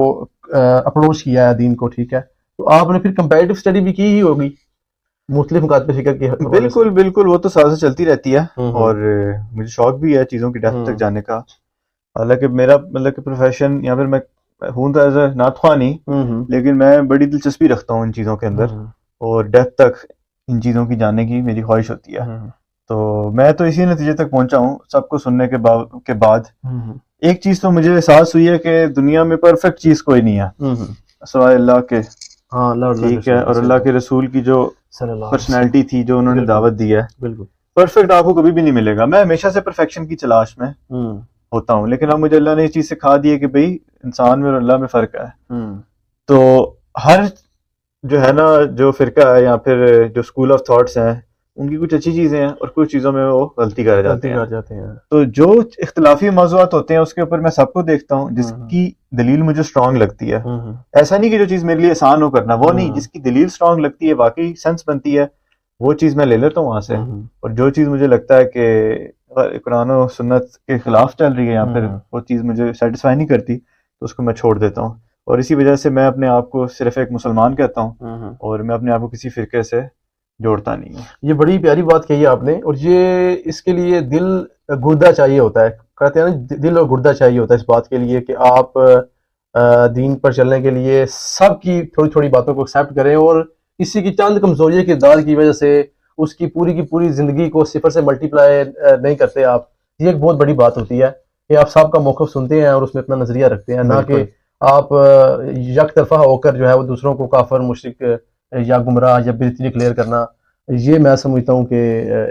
اپروچ کیا ہے دین کو، ٹھیک ہے، تو آپ نے پھر کمپیریٹو اسٹڈی بھی کی ہی ہوگی مختلف مکاتب فکر کے حوالے سے؟ بالکل بالکل، وہ تو ساتھ سے چلتی رہتی ہے، ہوں اور مجھے شوق بھی ہے چیزوں کی ڈیپتھ تک جانے کا. حالانکہ میرا مطلب کہ پروفیشن یا پھر میں ہوں تو ایز اے نعت خواہ نہیں، ہوں لیکن میں بڑی دلچسپی رکھتا ہوں ان چیزوں کے اندر، اور ڈیپتھ تک ان چیزوں کی جاننے کی میری خواہش ہوتی ہے. تو میں تو اسی نتیجے تک پہنچا ہوں سب کو سننے کے بعد. ایک چیز تو مجھے احساس ہوئی ہے کہ دنیا میں پرفیکٹ چیز کوئی نہیں ہے سوائے اللہ کے. ٹھیک ہے، اور اللہ کے رسول کی جو پرسنالٹی تھی، جو انہوں نے دعوت دی ہے، بالکل پرفیکٹ آپ کو کبھی بھی نہیں ملے گا. میں ہمیشہ سے پرفیکشن کی تلاش میں ہوتا ہوں، لیکن اب مجھے اللہ نے یہ چیز سکھا دی ہے کہ بھئی انسان میں اور اللہ میں فرق ہے. تو ہر جو ہے نا، جو فرقہ ہے یا پھر جو اسکول آف تھاٹس ہیں، ان کی کچھ اچھی چیزیں ہیں اور کچھ چیزوں میں وہ غلطی کر جاتے ہیں. تو جو اختلافی موضوعات ہوتے ہیں اس کے اوپر میں سب کو دیکھتا ہوں جس کی دلیل مجھے اسٹرانگ لگتی ہے. ایسا نہیں کہ جو چیز میرے لیے آسان ہو کرنا، وہ نہیں، جس کی دلیل اسٹرانگ لگتی ہے، واقعی سینس بنتی ہے، وہ چیز میں لے لیتا ہوں وہاں سے. اور جو چیز مجھے لگتا ہے کہ قرآن و سنت کے خلاف چل رہی ہے یا پھر وہ چیز مجھے سیٹسفائی نہیں کرتی، تو اس کو میں چھوڑ دیتا ہوں. اور اسی وجہ سے میں اپنے آپ کو صرف ایک مسلمان کہتا ہوں، اور میں اپنے آپ کو کسی فرقے سے جوڑتا نہیں ہوں. یہ بڑی پیاری بات کہی ہے آپ نے، اور یہ اس کے لیے دل گردہ چاہیے ہوتا ہے، کہتے ہیں نا دل اور گردہ چاہیے ہوتا ہے اس بات کے لیے کہ آپ دین پر چلنے کے لیے سب کی تھوڑی تھوڑی باتوں کو ایکسیپٹ کریں، اور کسی کی چند کمزوری کردار کی وجہ سے اس کی پوری زندگی کو صفر سے ملٹیپلائی نہیں کرتے آپ. یہ ایک بہت بڑی بات ہوتی ہے کہ آپ سب کا موقف سنتے ہیں اور اس میں اپنا نظریہ رکھتے ہیں، نہ کہ آپ یک طرفہ ہو کر جو ہے وہ دوسروں کو کافر، مشرک یا گمراہ یا بدعتی ڈکلیئر کرنا. یہ میں سمجھتا ہوں کہ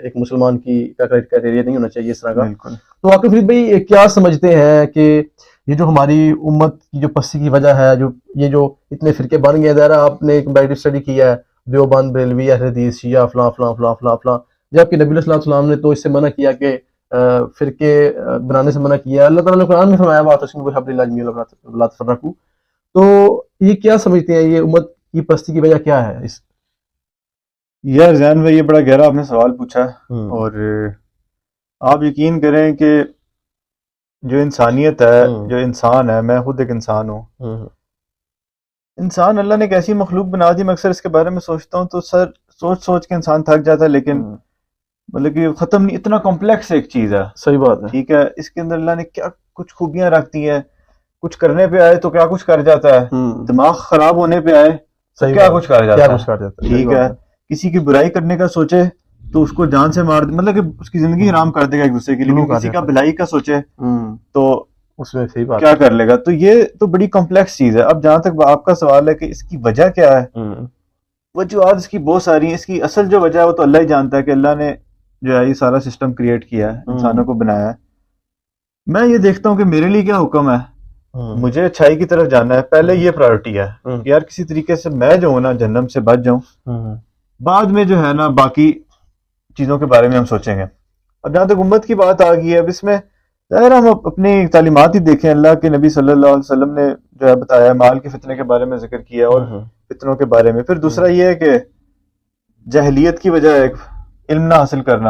ایک مسلمان کی کرائٹیریا نہیں ہونا چاہیے اس طرح کا. تو عاقب فرید بھائی کیا سمجھتے ہیں کہ یہ جو ہماری امت کی جو پستی کی وجہ ہے، یہ جو اتنے فرقے بن گئے، ظاہر آپ نے ایک کمپیریٹو اسٹڈی کیا ہے، دیوبند، بریلوی، اہل حدیث، شیعہ، فلاں فلاں فلاں فلاں فلاں، جبکہ نبی صلی اللہ علیہ وسلم نے تو اس سے منع کیا کہ فرقے بنانے سے منع کیا. اللہ تعالیٰ نے قرآن میں فرمایا واعتصموا بحبل اللہ جميعا ولا تفرقوا. تو یہ کیا سمجھتے ہیں، یہ امت کی پستی کی وجہ کیا ہے؟ اس یار زین بھائی، یہ بڑا گہرا آپ نے سوال پوچھا، اور آپ یقین کریں کہ جو انسانیت ہے، جو انسان ہے، میں خود ایک انسان ہوں. انسان اللہ نے ایک ایسی مخلوق بنا دی، میں اکثر اس کے بارے میں سوچتا ہوں تو سوچ کے انسان تھک جاتا ہے، لیکن مطلب کہ ختم نہیں، اتنا کمپلیکس ایک چیز ہے. صحیح بات ہے. ٹھیک ہے، اس کے اندر اللہ نے کیا کچھ خوبیاں رکھ دی ہیں. کچھ کرنے پہ آئے تو کیا کچھ کر جاتا ہے، دماغ خراب ہونے پہ آئے تو کیا کچھ کر جاتا ہے. ٹھیک ہے، کسی کی برائی کرنے کا سوچے تو اس کو جان سے مار دے، مطلب کہ اس کی زندگی حرام کر دے گا ایک دوسرے کے لیے. کسی کا بھلائی کا سوچے تو اس میں صحیح بات کیا کر لے گا. تو یہ تو بڑی کمپلیکس چیز ہے. اب جہاں تک آپ کا سوال ہے کہ اس کی وجہ کیا ہے، وجوہات اس کی بہت ساری ہیں. اس کی اصل جو وجہ ہے وہ تو اللہ ہی جانتا ہے کہ اللہ نے جو ہے یہ سارا سسٹم کریٹ کیا ہے، انسانوں کو بنایا ہے. میں یہ دیکھتا ہوں کہ میرے لیے کیا حکم ہے، مجھے اچھائی کی طرف جانا ہے، پہلے یہ پرائورٹی ہے کہ یار کسی طریقے سے میں جو ہوں نا جہنم سے بچ جاؤں، بعد میں جو ہے نا باقی چیزوں کے بارے میں ہم سوچیں گے. اب جہاں تک امت کی بات آ گئی ہے، اب اس میں ظاہر ہم اپنی تعلیمات ہی دیکھیں. اللہ کے نبی صلی اللہ علیہ وسلم نے جو ہے بتایا، مال کے فتنے کے بارے میں ذکر کیا اور فتنوں کے بارے میں. پھر دوسرا یہ ہے کہ جہلیت کی وجہ ایک علم نہ حاصل کرنا،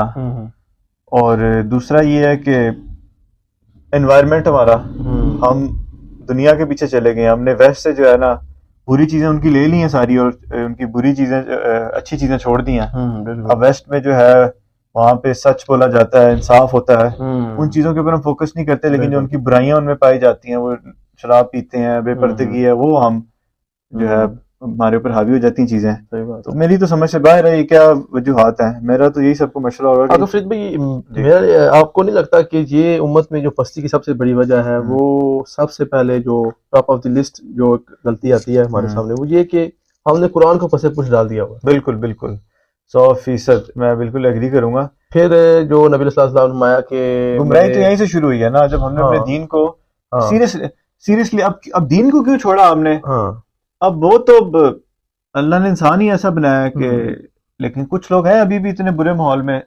اور دوسرا یہ ہے کہ انوائرمنٹ ہمارا، ہم دنیا کے پیچھے چلے گئے، ہم نے ویسٹ سے جو ہے نا بری چیزیں ان کی لے لی ہیں ساری، اور ان کی بری چیزیں اچھی چیزیں چھوڑ دی ہیں. اب ویسٹ میں جو ہے وہاں پہ سچ بولا جاتا ہے، انصاف ہوتا ہے، ان چیزوں کے اوپر ہم فوکس نہیں کرتے، لیکن جو ان کی برائیاں ان میں پائی جاتی ہیں، وہ شراب پیتے ہیں، بے پردگی ہے، وہ ہم جو ہے ہمارے اوپر حاوی ہو جاتی ہیں چیزیں. تو میری تو سمجھ سے باہر ہے یہ کیا وجوہات ہیں. میرا تو یہی سب کو مشورہ ہوگا کہ فرید بھائی، آپ کو نہیں لگتا کہ یہ امت میں جو پستی کی سب سے بڑی وجہ ہے، وہ سب سے پہلے جو ٹاپ آف دی لسٹ جو غلطی آتی ہے ہمارے سامنے، وہ یہ کہ ہم نے قرآن کو پس پش ڈال دیا ہوا. بالکل بالکل 100% میں بالکل ایگری کروں گا. پھر جو نبی صلی اللہ علیہ وسلم نے فرمایا کہ گمراہی تو یہیں سے شروع ہوئی ہے نا، جب ہم نے اپنے دین کو سیریسلی اب دین کو کیوں چھوڑا ہم نے. اب وہ تو اللہ نے انسان ہی ایسا بنایا کہ، لیکن کچھ لوگ ہیں ابھی بھی اتنے برے ماحول میں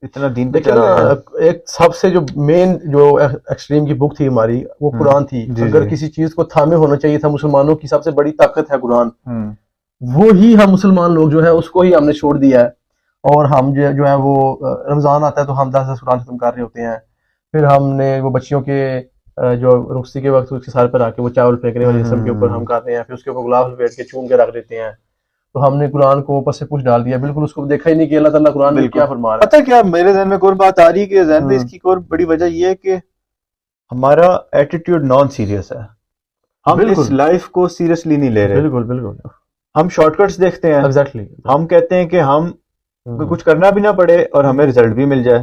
اتنا دین پہ لیکن چل رہے ہیں. ایک سب سے جو مین جو ایکسٹریم کی بک تھی ہماری وہ قرآن تھی. اگر کسی چیز کو تھامے ہونا چاہیے تھا، مسلمانوں کی سب سے بڑی طاقت ہے قرآن، وہی ہم مسلمان لوگ جو ہے اس کو ہی ہم نے چھوڑ دیا ہے. اور ہم جو ہے وہ رمضان آتا ہے تو ہم 10 قرآن ختم کر رہے ہوتے ہیں. پھر ہم نے وہ بچیوں کے جو رخصتی کے وقت اس کے سر پر آ کے وہ چاول پھینکنے والے جسم کے اوپر ہم کرتے ہیں، پھر اس کے اوپر گلاب لپیٹ کے چوم کے رکھ دیتے ہیں. تو ہم نے قرآن کو اوپر سے پوچھ ڈال دیا، بالکل اس کو دیکھا ہی نہیں کہ اللہ تعالیٰ قرآن میں کیا فرما رہا ہے. پتہ کیا میرے ذہن میں ایک اور بات آ رہی ہے کہ ذہن میں اس کی ایک اور بڑی وجہ یہ ہے کہ ہمارا ایٹیٹیوڈ نان سیریس ہے. ہم اس لائف کو سیریسلی نہیں لے رہے. بالکل ہم شارٹ کٹس دیکھتے ہیں. ایگزیکٹلی. ہم کہتے ہیں کہ ہم کچھ کرنا بھی نہ پڑے اور ہمیں رزلٹ بھی مل جائے.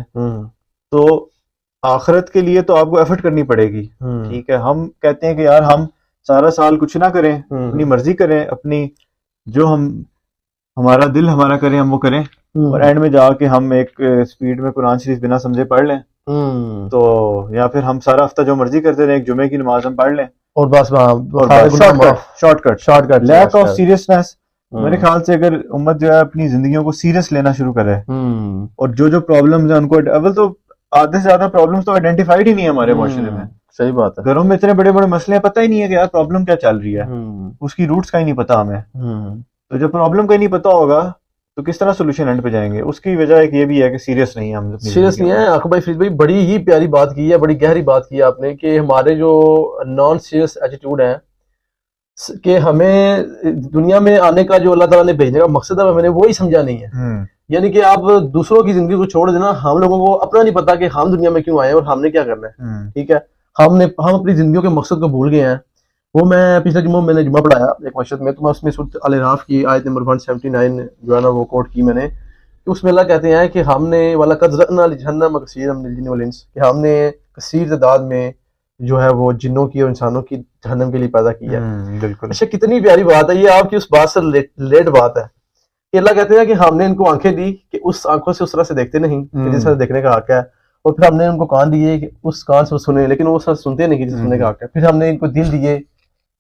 تو آخرت کے لیے تو آپ کو ایفرٹ کرنی پڑے گی. ٹھیک ہے، ہم کہتے ہیں کہ یار ہم سارا سال کچھ نہ کریں، اپنی مرضی کریں، اپنی جو ہمارا دل ہمارا کریں ہم وہ کریں، اور اینڈ میں جا کے ہم ایک سپیڈ میں قرآن شریف بنا سمجھے پڑھ لیں. تو یا پھر ہم سارا ہفتہ جو مرضی کرتے رہیں، ایک جمعے کی نماز ہم پڑھ لیں اور بس shortcut lack of seriousness. میرے خیال سے اگر امت جو ہے اپنی زندگیوں کو سیریس لینا شروع کرے اور جو پرابلمز ہیں ان کو، اول تو آدھے سے زیادہ پرابلمز تو آئیڈینٹیفائڈ ہی نہیں ہے ہمارے معاشرے میں. صحیح بات ہے. گھروں میں اتنے بڑے بڑے مسئلے ہیں، پتہ ہی نہیں ہے کہ یار پرابلم کیا چل رہی ہے، اس کی روٹس کا ہی نہیں پتا ہمیں. تو جب پرابلم کا ہی نہیں پتا ہوگا تو کس طرح سولوشن اینڈ پہ جائیں گے؟ اس کی وجہ ایک یہ بھی ہے کہ سیریس نہیں ہے ہم. سیریس نہیں ہے. عاقب بھائی، فرید بھائی، بڑی ہی پیاری بات کی ہے، بڑی گہری بات کی ہے آپ نے کہ ہمارے جو نان سیریس ایٹیٹیوڈ ہیں کہ ہمیں دنیا میں آنے کا جو اللہ تعالیٰ نے بھیجنے کا مقصد ہے ہمیں وہی سمجھا نہیں ہے. یعنی کہ آپ دوسروں کی زندگی کو چھوڑ دینا، ہم لوگوں کو اپنا نہیں پتا کہ ہم دنیا میں کیوں آئے ہیں اور ہم نے کیا کرنا ہے. ٹھیک ہے، ہم اپنی زندگیوں کے مقصد کو بھول گئے ہیں. وہ میں پچھلے میں نے جمعہ پڑھایا ایک مسجد میں، تو میں اس میں سورۃ الاعراف کی آیت نمبر 179 جو ہے نا وہ کوٹ کی میں نے، کہ اس میں اللہ کہتے ہیں کہ ہم نے وَلَقَدْ ذَرَأْنَا لِجَهَنَّمَ كَثِيرًا مِنَ الْجِنِّ وَالْإِنسِ، کہ ہم نے کثیر تعداد میں جو ہے وہ جنوں کی اور انسانوں کی جہنم کے لیے پیدا کی ہے. بالکل. اچھا، کتنی پیاری بات ہے یہ، آپ کی اس بات سے ریلیٹ بات ہے کہ اللہ کہتے ہیں کہ ہم نے ان کو آنکھیں دی کہ اس آنکھوں سے اس طرح سے دیکھتے نہیں کہ جس طرح دیکھنے کا حق ہے، اور پھر ہم نے ان کو کان دیے کہ اس کان سے سنیں، لیکن وہ اس طرح سنتے نہیں کہ جس سننے کا حق ہے. پھر ہم نے ان کو دل دیے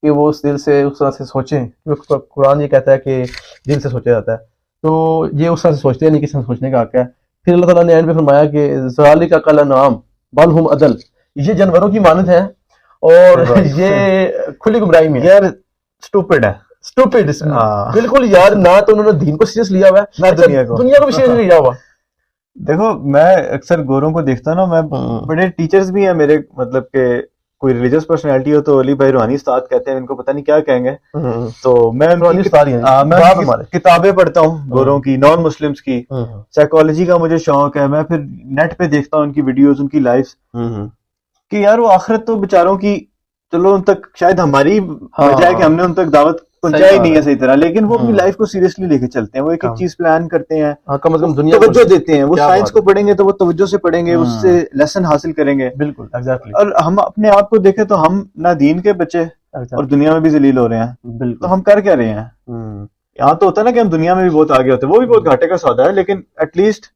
کہ وہ اس دل سے اس طرح سے سوچیں. قرآن یہ کہتا ہے کہ دل سے سوچا جاتا ہے، تو یہ اس طرح سے سوچتے نہیں کہ اس طرح سوچنے کا حق ہے. پھر اللہ تعالیٰ نے اینڈ پہ فرمایا کہ ذَلِكَ كَالْأَنْعَامِ بَلْ هُمْ أَضَلُّ، یہ جانوروں کی مانند ہے اور یہ کھلی گمراہی میں یار اسٹوپڈ ہے. اسٹوپڈ بالکل یار، نہ تو انہوں نے دین کو سیریس لیا ہوا ہے، نہ دنیا کو بھی سیریس لیا ہوا. دیکھو میں اکثر گوروں کو دیکھتا نا، میں بڑے ٹیچرز بھی ہیں میرے، مطلب کہ کوئی ریلیجیس پرسنالٹی ہو تو علی بھائی روحانی استاد کہتے ہیں ان کو، پتہ نہیں کیا کہیں گے. تو میں کتابیں پڑھتا ہوں گوروں کی، نان مسلمس کی، سائیکالوجی کا مجھے شوق ہے. میں پھر نیٹ پہ دیکھتا ہوں ان کی ویڈیوز، ان کی لائفز، کہ یار وہ آخرت تو بیچاروں کی چلو ان تک شاید ہماری وجہ ہے کہ ہم نے ان تک دعوت پہنچائی نہیں ہے صحیح طرح، لیکن وہ اپنی لائف کو سیریسلی لے کے چلتے ہیں. وہ ایک ایک چیز پلان کرتے ہیں، کم از کم دنیا توجہ دیتے ہیں. وہ سائنس کو پڑھیں گے تو وہ توجہ سے پڑھیں گے، اس سے لیسن حاصل کریں گے. بالکل ایگزیکٹلی. اور ہم اپنے آپ کو دیکھیں تو ہم نہ دین کے بچے اور دنیا میں بھی ذلیل ہو رہے ہیں. بالکل. تو ہم کر کیا رہے ہیں؟ یہاں تو ہوتا ہے نا کہ ہم دنیا میں بھی بہت آگے ہوتے ہیں، وہ بھی بہت گھاٹے کا سودا ہے، لیکن ایٹ لیسٹ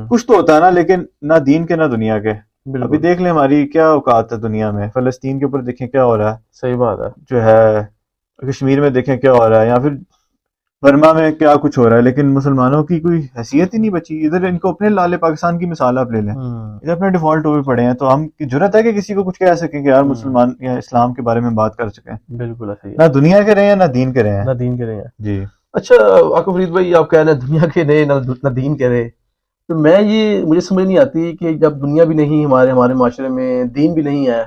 کچھ تو ہوتا ہے نا، لیکن نہ دین کے نہ دنیا کے. ابھی دیکھ لیں ہماری کیا اوقات ہے دنیا میں. فلسطین کے اوپر دیکھیں کیا ہو رہا ہے. صحیح بات ہے. جو ہے کشمیر میں دیکھیں کیا ہو رہا ہے، یا پھر برما میں کیا کچھ ہو رہا ہے، لیکن مسلمانوں کی کوئی حیثیت ہی نہیں بچی. ادھر ان کو اپنے لالے پاکستان کی مثال آپ لے لیں، ادھر اپنے ڈیفالٹ ہوئے پڑے ہیں. تو ہم کی جرت ہے کہ کسی کو کچھ کہہ سکیں کہ یار مسلمان یا اسلام کے بارے میں بات کر سکیں؟ بالکل صحیح. نہ دنیا کے رہے ہیں نہ دین کے رہے ہیں. نہ دین کے رہے ہیں. جی. اچھا عاقب فرید بھائی، آپ کہہ رہے ہیں دنیا کے رہے نہ دین کے رہے، تو مجھے سمجھ نہیں آتی کہ جب دنیا بھی نہیں ہمارے معاشرے میں، دین بھی نہیں ہے،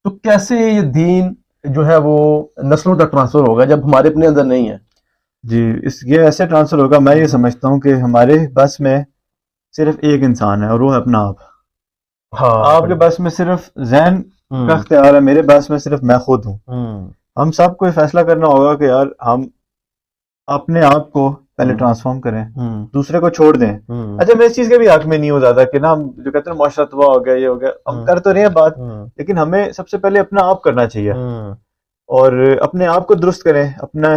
تو کیسے یہ دین جو ہے وہ نسلوں تک ٹرانسفر ہوگا جب ہمارے اپنے اندر نہیں ہے؟ جی، یہ ایسے ٹرانسفر ہوگا. میں یہ سمجھتا ہوں کہ ہمارے بس میں صرف ایک انسان ہے اور وہ ہے اپنا آپ. آپ کے بس میں صرف ذہن کا اختیار ہے، میرے بس میں صرف میں خود ہوں. ہم سب کو یہ فیصلہ کرنا ہوگا کہ یار ہم اپنے آپ کو پہلے ٹرانسفارم کریں، دوسرے کو چھوڑ دیں. اچھا، میں اس چیز کے بھی حق میں نہیں ہوں زیادہ کہ نا ہم جو کہتے ہیں معاشرہ تباہ ہو گیا، یہ ہو گیا، ہم کر تو رہے ہیں بات، لیکن ہمیں سب سے پہلے اپنا آپ کرنا چاہیے اور اپنے آپ کو درست کریں، اپنا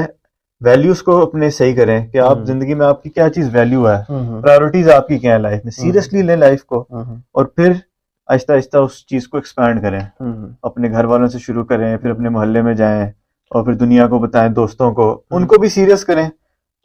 ویلیوز کو اپنے صحیح کریں کہ آپ زندگی میں آپ کی کیا چیز ویلیو ہے، پرائیورٹیز آپ کی کیا ہیں لائف میں. سیریسلی لیں لائف کو اور پھر آہستہ آہستہ اس چیز کو ایکسپینڈ کریں. اپنے گھر والوں سے شروع کریں، پھر اپنے محلے میں جائیں اور پھر دنیا کو بتائیں، دوستوں کو، ان کو بھی سیریس کریں.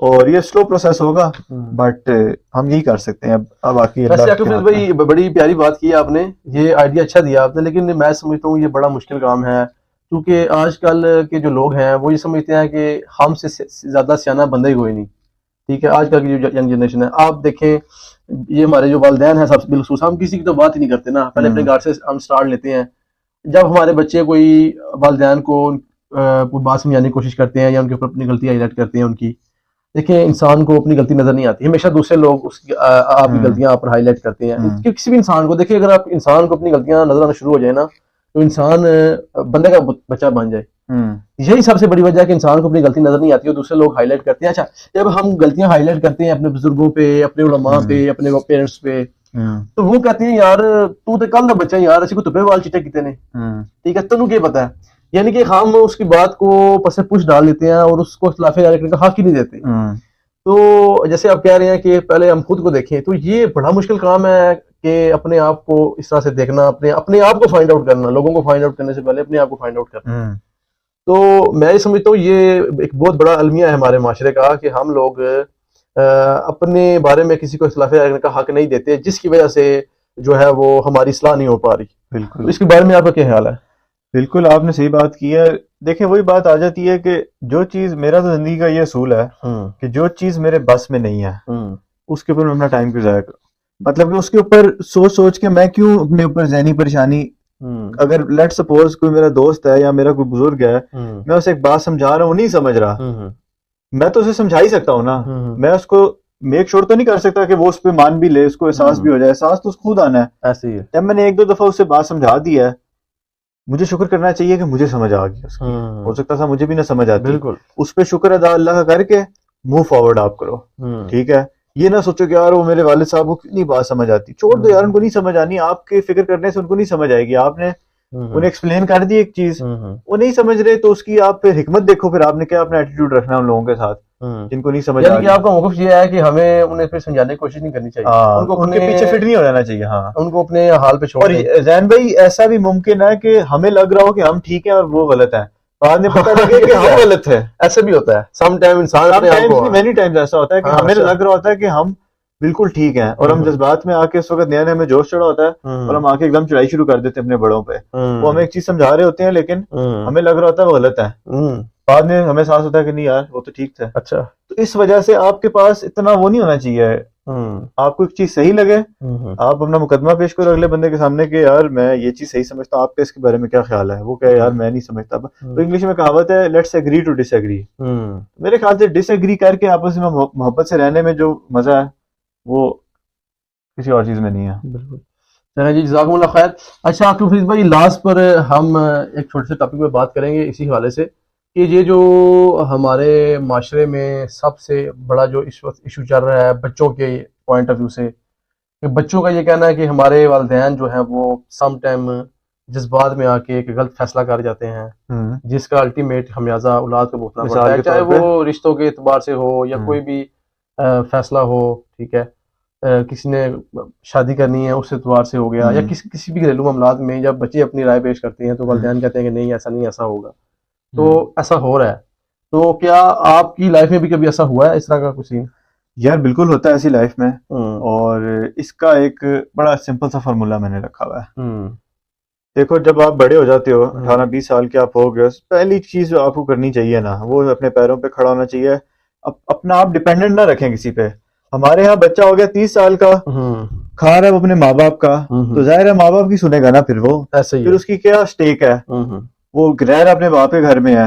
اور یہ سلو پروسیس ہوگا بٹ ہم یہی کر سکتے ہیں. اب باقی ویسے عاقب بھائی بڑی پیاری بات کی آپ نے, یہ آئیڈیا اچھا دیا آپ نے, لیکن میں سمجھتا ہوں یہ بڑا مشکل کام ہے, کیونکہ آج کل کے جو لوگ ہیں وہ یہ سمجھتے ہیں کہ ہم سے زیادہ سیاح بندہ ہی کوئی نہیں. ٹھیک ہے, آج کل کی جو ینگ جنریشن ہے, آپ دیکھیں یہ ہمارے جو والدین ہیں سب بالخصوص, ہم کسی کی تو بات ہی نہیں کرتے نا, پہلے اپنے گھر سے ہم سٹارٹ لیتے ہیں. جب ہمارے بچے کوئی والدین کو کوئی بات سمجھانے کی کوشش کرتے ہیں یا ان کے اوپر اپنی غلطی ہائی لائٹ کرتے ہیں ان کی, دیکھیں انسان کو اپنی غلطی نظر نہیں آتی, ہمیشہ دوسرے لوگ اس کی آپ کی غلطیاں آپ پر ہائی لائٹ کرتے ہیں. کسی بھی انسان کو دیکھیں, اگر آپ انسان کو اپنی غلطیاں نظر آنا شروع ہو جائے نا تو انسان بندے کا بچہ بن جائے. یہی سب سے بڑی وجہ ہے کہ انسان کو اپنی غلطی نظر نہیں آتی اور دوسرے لوگ ہائی لائٹ کرتے ہیں. اچھا, جب ہم غلطیاں ہائی لائٹ کرتے ہیں اپنے بزرگوں پہ, اپنے علماء پہ, اپنے پیرنٹس پہ, تو وہ کہتے ہیں یار تو کل کا بچہ یار, اسی کو تپے وال چٹے کیتے نے, ٹھیک ہے, تنوں کیا پتا ہے. یعنی کہ ہم اس کی بات کو پس پوچھ ڈال دیتے ہیں اور اس کو خلاف کرنے کا حق ہی نہیں دیتے. تو جیسے آپ کہہ رہے ہیں کہ پہلے ہم خود کو دیکھیں, تو یہ بڑا مشکل کام ہے کہ اپنے آپ کو اس طرح سے دیکھنا, اپنے آپ کو فائنڈ آؤٹ کرنا, لوگوں کو فائنڈ آؤٹ کرنے سے پہلے اپنے آپ کو فائنڈ آؤٹ کرنا. تو میں یہ سمجھتا ہوں یہ ایک بہت بڑا المیہ ہے ہمارے معاشرے کا کہ ہم لوگ اپنے بارے میں کسی کو اختلاف رائے کا حق نہیں دیتے, جس کی وجہ سے جو ہے وہ ہماری اصلاح نہیں ہو پا رہی. بالکل, اس کے بارے میں آپ کا کیا خیال ہے؟ بالکل آپ نے صحیح بات کی ہے. دیکھیں وہی بات آ جاتی ہے کہ جو چیز, میرا تو زندگی کا یہ اصول ہے کہ جو چیز میرے بس میں نہیں ہے اس کے اوپر میں اپنا ٹائم کیوں ضائع کروں. مطلب کہ اس کے اوپر سوچ کے میں کیوں اپنے اوپر ذہنی پریشانی. اگر لیٹ سپوز کوئی میرا دوست ہے یا میرا کوئی بزرگ ہے, میں اسے ایک بات سمجھا رہا ہوں, وہ نہیں سمجھ رہا, میں تو اسے سمجھا ہی سکتا ہوں نا. میں اس کو میک شور تو نہیں کر سکتا کہ وہ اس پہ مان بھی لے, اس کو احساس بھی ہو جائے. احساس تو اس کو خود آنا ہے. ایسے ہی ہے. جب میں نے ایک دو دفعہ اسے بات سمجھا دی ہے, مجھے شکر کرنا چاہیے کہ مجھے سمجھ آ گئی. اس کی ہو سکتا تھا مجھے بھی نہ سمجھ آتی. بالکل, اس پہ شکر ادا اللہ کا کر کے موو فارورڈ آپ کرو. ٹھیک ہے, یہ نہ سوچو کہ یار وہ میرے والد صاحب کو کتنی بات سمجھ آتی, چھوڑ دو یار, ان کو نہیں سمجھ آنی. آپ کے فکر کرنے سے ان کو نہیں سمجھ آئے گی. آپ نے انہیں ایکسپلین کر دی ایک چیز, وہ نہیں سمجھ رہے, تو اس کی آپ پھر حکمت دیکھو, پھر آپ نے کیا اپنا ایٹیٹیوڈ رکھنا ان لوگوں کے ساتھ جن کو نہیں سمجھ آ رہی. آپ کا موقف یہ ہے کہ ہمیں انہیں پھر سمجھانے کی کوشش نہیں کرنی چاہیے, ان کے پیچھے فٹ نہیں ہو جانا چاہیے. ہاں, ان کو اپنے حال پہ چھوڑ. اور زین بھائی ایسا بھی ممکن ہے کہ ہمیں لگ رہا ہو کہ ہم ٹھیک ہیں اور وہ غلط ہیں, بعد میں پتہ لگے کہ ہم غلط ہیں. ایسے بھی ہوتا ہے سم ٹائم انسان, مینی ٹائمز ایسا ہوتا ہے کہ ہمیں لگ رہا ہوتا ہے کہ ہم بالکل ٹھیک ہیں, اور ہم جذبات میں آ کے اس وقت نیا نیا ہمیں جوش چڑھا ہوتا ہے اور ہم آ کے ایک دم چڑھائی شروع کر دیتے ہیں اپنے بڑوں پہ. وہ ہمیں ایک چیز سمجھا رہے ہوتے ہیں لیکن ہمیں لگ رہا ہوتا ہے وہ غلط ہے. بعد میں ہمیں احساس ہوتا ہے کہ نہیں یار وہ تو ٹھیک تھا. اچھا, تو اس وجہ سے آپ کے پاس اتنا وہ نہیں ہونا چاہیے. آپ کو ایک چیز صحیح لگے, آپ اپنا مقدمہ پیش کرو اگلے بندے کے سامنے کہ یار میں یہ چیز صحیح سمجھتا ہوں, آپ کا اس کے بارے میں کیا خیال ہے. وہ کہ یار میں نہیں سمجھتا. تو انگلش میں کہاوت ہے let's agree to disagree. میرے خیال سے ڈس ایگری کر کے آپس میں محبت سے رہنے میں جو مزہ ہے وہ کسی اور چیز میں نہیں ہے. بالکل. چلیں جی, جزاکم اللہ خیر. اچھا عاقب بھائی, لاسٹ پر ہم ایک چھوٹے سے ٹاپک پہ بات کریں گے اسی حوالے سے کہ یہ جو ہمارے معاشرے میں سب سے بڑا جو اس وقت ایشو چل رہا ہے بچوں کے پوائنٹ آف ویو سے, کہ بچوں کا یہ کہنا ہے کہ ہمارے والدین جو ہیں وہ سم ٹائم جذبات میں آ کے ایک غلط فیصلہ کر جاتے ہیں, جس کا الٹیمیٹ خمیازہ اولاد کو بھگتنا پڑتا ہے, چاہے وہ رشتوں کے اعتبار سے ہو یا کوئی بھی فیصلہ ہو. ٹھیک ہے, کسی نے شادی کرنی ہے اس اعتبار سے ہو گیا, یا کسی بھی گھریلو معاملات میں جب بچے اپنی رائے پیش کرتے ہیں تو والدین کہتے ہیں کہ نہیں ایسا نہیں, ایسا ہوگا. تو ایسا ہو رہا ہے, تو کیا آپ کی لائف میں بھی کبھی ایسا ہوا ہے اس طرح کا کچھ سین؟ یار بالکل ہوتا ہے ایسی لائف میں, اور اس کا ایک بڑا سمپل سا فارمولا میں نے رکھا ہوا ہے. دیکھو جب آپ بڑے ہو جاتے ہو, 18-20 سال کے آپ ہو گئے, پہلی چیز جو آپ کو کرنی چاہیے نا وہ اپنے پیروں پہ کھڑا ہونا چاہیے. اپنا آپ ڈیپینڈنٹ نہ رکھیں کسی پہ. ہمارے یہاں بچہ ہو گیا 30 سال کا, کھا رہا ہے وہ اپنے ماں باپ کا, تو ظاہر ہے ماں باپ کی سنے گا نا. پھر وہ پھر اس کی کیا سٹیک ہے, وہ رہ رہا اپنے باپ کے گھر میں ہے,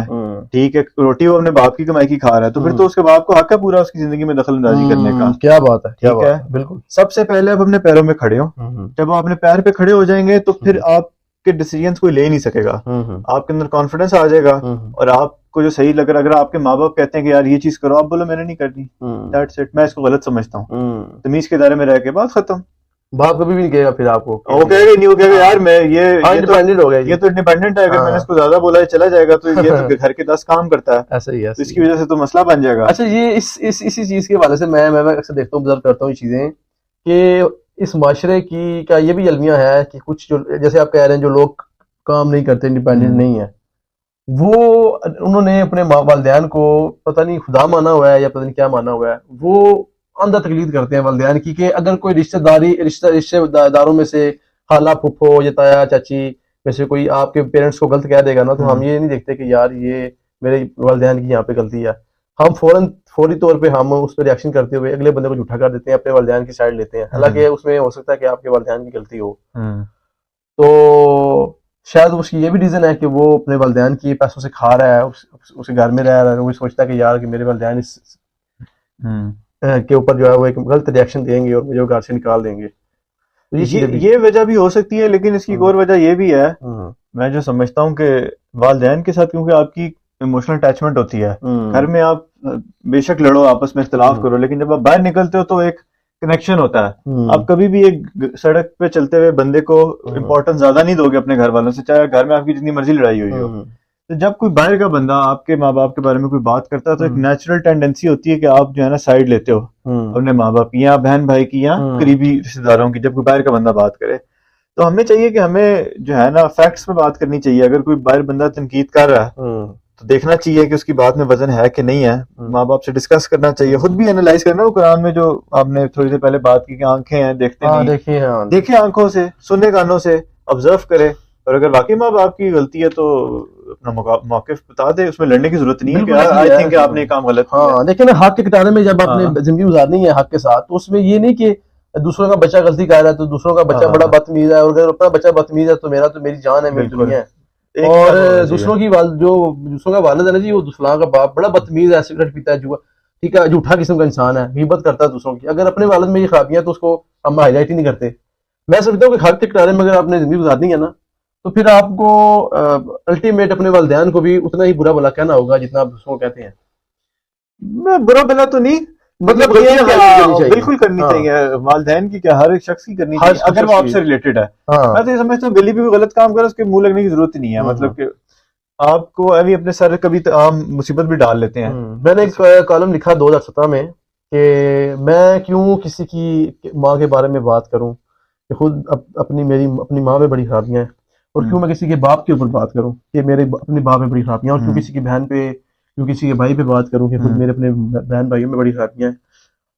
ٹھیک ہے, روٹی وہ اپنے باپ کی کمائی کی کھا رہا ہے, تو پھر تو اس کے باپ کو حق ہے پورا اس کی زندگی میں دخل اندازی کرنے کا. کیا بات ہے, ٹھیک ہے, بالکل. سب سے پہلے آپ اپنے پیروں میں کھڑے ہو. جب آپ اپنے پیر پہ کھڑے ہو جائیں گے تو پھر آپ کے ڈیسیجنز کوئی لے نہیں سکے گا, آپ کے اندر کانفیڈنس آ جائے گا, اور آپ کو جو صحیح لگ رہا ہے, اگر آپ کے ماں باپ کہتے ہیں کہ یار یہ چیز کرو, آپ بولو میں نے نہیں کرنی, دیٹس اٹ, میں اس کو غلط سمجھتا ہوں, تمیز کے دائرے میں رہ کے بات ختم. باپ کبھی بھی نہیں کہے گا پھر آپ کو, وہ کہے گا نہیں, وہ کہے گا یار میں انڈیپینڈنٹ ہو گیا, یہ تو انڈیپینڈنٹ ہے, اگر میں نے اس کو زیادہ بولا ہے چلا جائے گا تو یہ تو گھر کے 10 کام کرتا ہے, ایسا ہی ہے, اس کی وجہ سے تو مسئلہ بن جائے گا. اچھا, یہ اسی چیز کے حوالے سے میں اکثر دیکھتا ہوں, آبزرو کرتا ہوں یہ چیزیں, کہ اس معاشرے کی کا یہ بھی المیہ ہے کہ کچھ جو جیسے آپ کہہ رہے ہیں جو لوگ کام نہیں کرتے, انڈیپینڈنٹ نہیں ہے, وہ انہوں نے اپنے والدین کو پتہ نہیں خدا مانا ہوا ہے یا پتہ نہیں کیا مانا ہوا ہے، وہ اندھا تقلید کرتے ہیں والدین کی، کہ اگر کوئی رشتہ داروں میں سے خالہ پھپھو یا تایا چاچی میں سے کوئی آپ کے پیرنٹس کو غلط کہہ دے گا نا، تو ہم یہ نہیں دیکھتے کہ یار یہ میرے والدین کی یہاں پہ غلطی ہے، ہم فوری طور پہ ہم اس پہ ریئیکشن کرتے ہوئے اگلے بندے کو جھوٹا کر دیتے ہیں، اپنے والدین کی سائڈ لیتے ہیں، حالانکہ اس میں ہو سکتا ہے کہ آپ کے والدین کی غلطی ہو۔ تو شاید اس کی یہ بھی ریزن ہے کہ وہ اپنے والدین کی پیسوں سے کھا رہا ہے، اس کے گھر میں رہ رہا ہے، وہ سوچتا ہے کہ یار کہ میرے والدین اس کے اوپر جو ہے وہ ایک غلط ریئیکشن دیں گے اور مجھے وہ گھر سے نکال دیں گے۔ یہ وجہ بھی ہو سکتی ہے، لیکن اس کی ایک اور وجہ یہ بھی ہے، میں جو سمجھتا ہوں کہ والدین کے ساتھ کیونکہ آپ کی ایموشنل اٹیچمنٹ ہوتی ہے، گھر میں آپ بے شک لڑو، آپس میں اختلاف کرو، لیکن جب آپ باہر نکلتے ہو تو ایک کنیکشن ہوتا ہے۔ آپ کبھی بھی ایک سڑک پہ چلتے ہوئے بندے کو امپورٹنس زیادہ نہیں دو گے اپنے گھر والوں سے، چاہے گھر میں آپ کی جتنی مرضی لڑائی ہوئی ہو۔ تو جب کوئی باہر کا بندہ آپ کے ماں باپ کے بارے میں کوئی بات کرتا ہے تو ایک نیچرل ٹینڈنسی ہوتی ہے کہ آپ جو ہے نا سائڈ لیتے ہو اپنے ماں باپ کی یا بہن بھائی کی یا قریبی رشتے داروں کی، جب کوئی باہر کا بندہ بات کرے تو ہمیں چاہیے کہ ہمیں جو ہے نا فیکٹس پہ بات کرنی چاہیے۔ اگر کوئی باہر بندہ تنقید کر رہا ہے تو دیکھنا چاہیے کہ اس کی بات میں وزن ہے کہ نہیں ہے، ماں باپ سے ڈسکس کرنا چاہیے، خود بھی انالائز کرنا۔ وہ قرآن میں جو آپ نے تھوڑی دیر پہلے بات کی کہ آنکھیں ہیں دیکھتے نہیں، دیکھیں آنکھوں سے، سننے کانوں سے، آبزرو کرے، اور اگر واقعی ماں باپ کی غلطی ہے تو اپنا موقف بتا دے، اس میں لڑنے کی ضرورت نہیں ہے کہ آئی تھنک کہ آپ نے کام غلط کیا۔ ہاں لیکن حق کے کٹانے میں جب آپ نے زندگی گزارنی ہے حق کے ساتھ، تو اس میں یہ نہیں کہ دوسروں کا بچہ غلطی کر رہا ہے تو دوسروں کا بچہ بڑا بدتمیز ہے، اور اگر اپنا بچہ بدتمیز ہے تو میری جان ہے، میری دنیا ہے۔ اور دوسروں کا والد ہے نا جی، وہ فلاں کا باپ بڑا بدتمیز ہے، سگریٹ پیتا ہے، ٹھیک ہے، جھوٹا قسم کا انسان ہے، غیبت کرتا ہے دوسروں کی، اگر اپنے والد میں یہ خرابیاں تو اس کو ہم ہائی لائٹ ہی نہیں کرتے۔ میں سمجھتا ہوں کہ حق کے کٹانے میں اگر آپ نے زندگی گزارنی ہے نا، تو پھر آپ کو الٹیمیٹ اپنے والدین کو بھی اتنا ہی برا بھلا کہنا ہوگا جتنا آپ دوسروں کو کہتے ہیں۔ میں برا بلا تو نہیں، مطلب بالکل کرنی چاہیے، والدین کی کیا ہر ایک شخص کی کرنی چاہیے اگر وہ آپ سے ریلیٹڈ ہے۔ میں تو یہ سمجھتا ہوں گلی پہ کوئی غلط کام کرے اس کے منہ لگنے کی ضرورت ہی نہیں ہے، مطلب کہ آپ کو ابھی اپنے سر کبھی عام مصیبت بھی ڈال لیتے ہیں۔ میں نے ایک کالم لکھا 2017 میں کہ میں کیوں کسی کی ماں کے بارے میں بات کروں کہ خود اپنی ماں میں بڑی خرابیاں ہیں، اور کیوں میں کسی کے باپ کے اوپر بات کروں کہ میرے اپنے باپ میں بڑی خرابیاں، اور کیوں کسی کی بہن پہ، کیوں کسی کے بھائی پہ بات کروں کہ خود میرے اپنے بہن بھائیوں میں بڑی خرابیاں ہیں،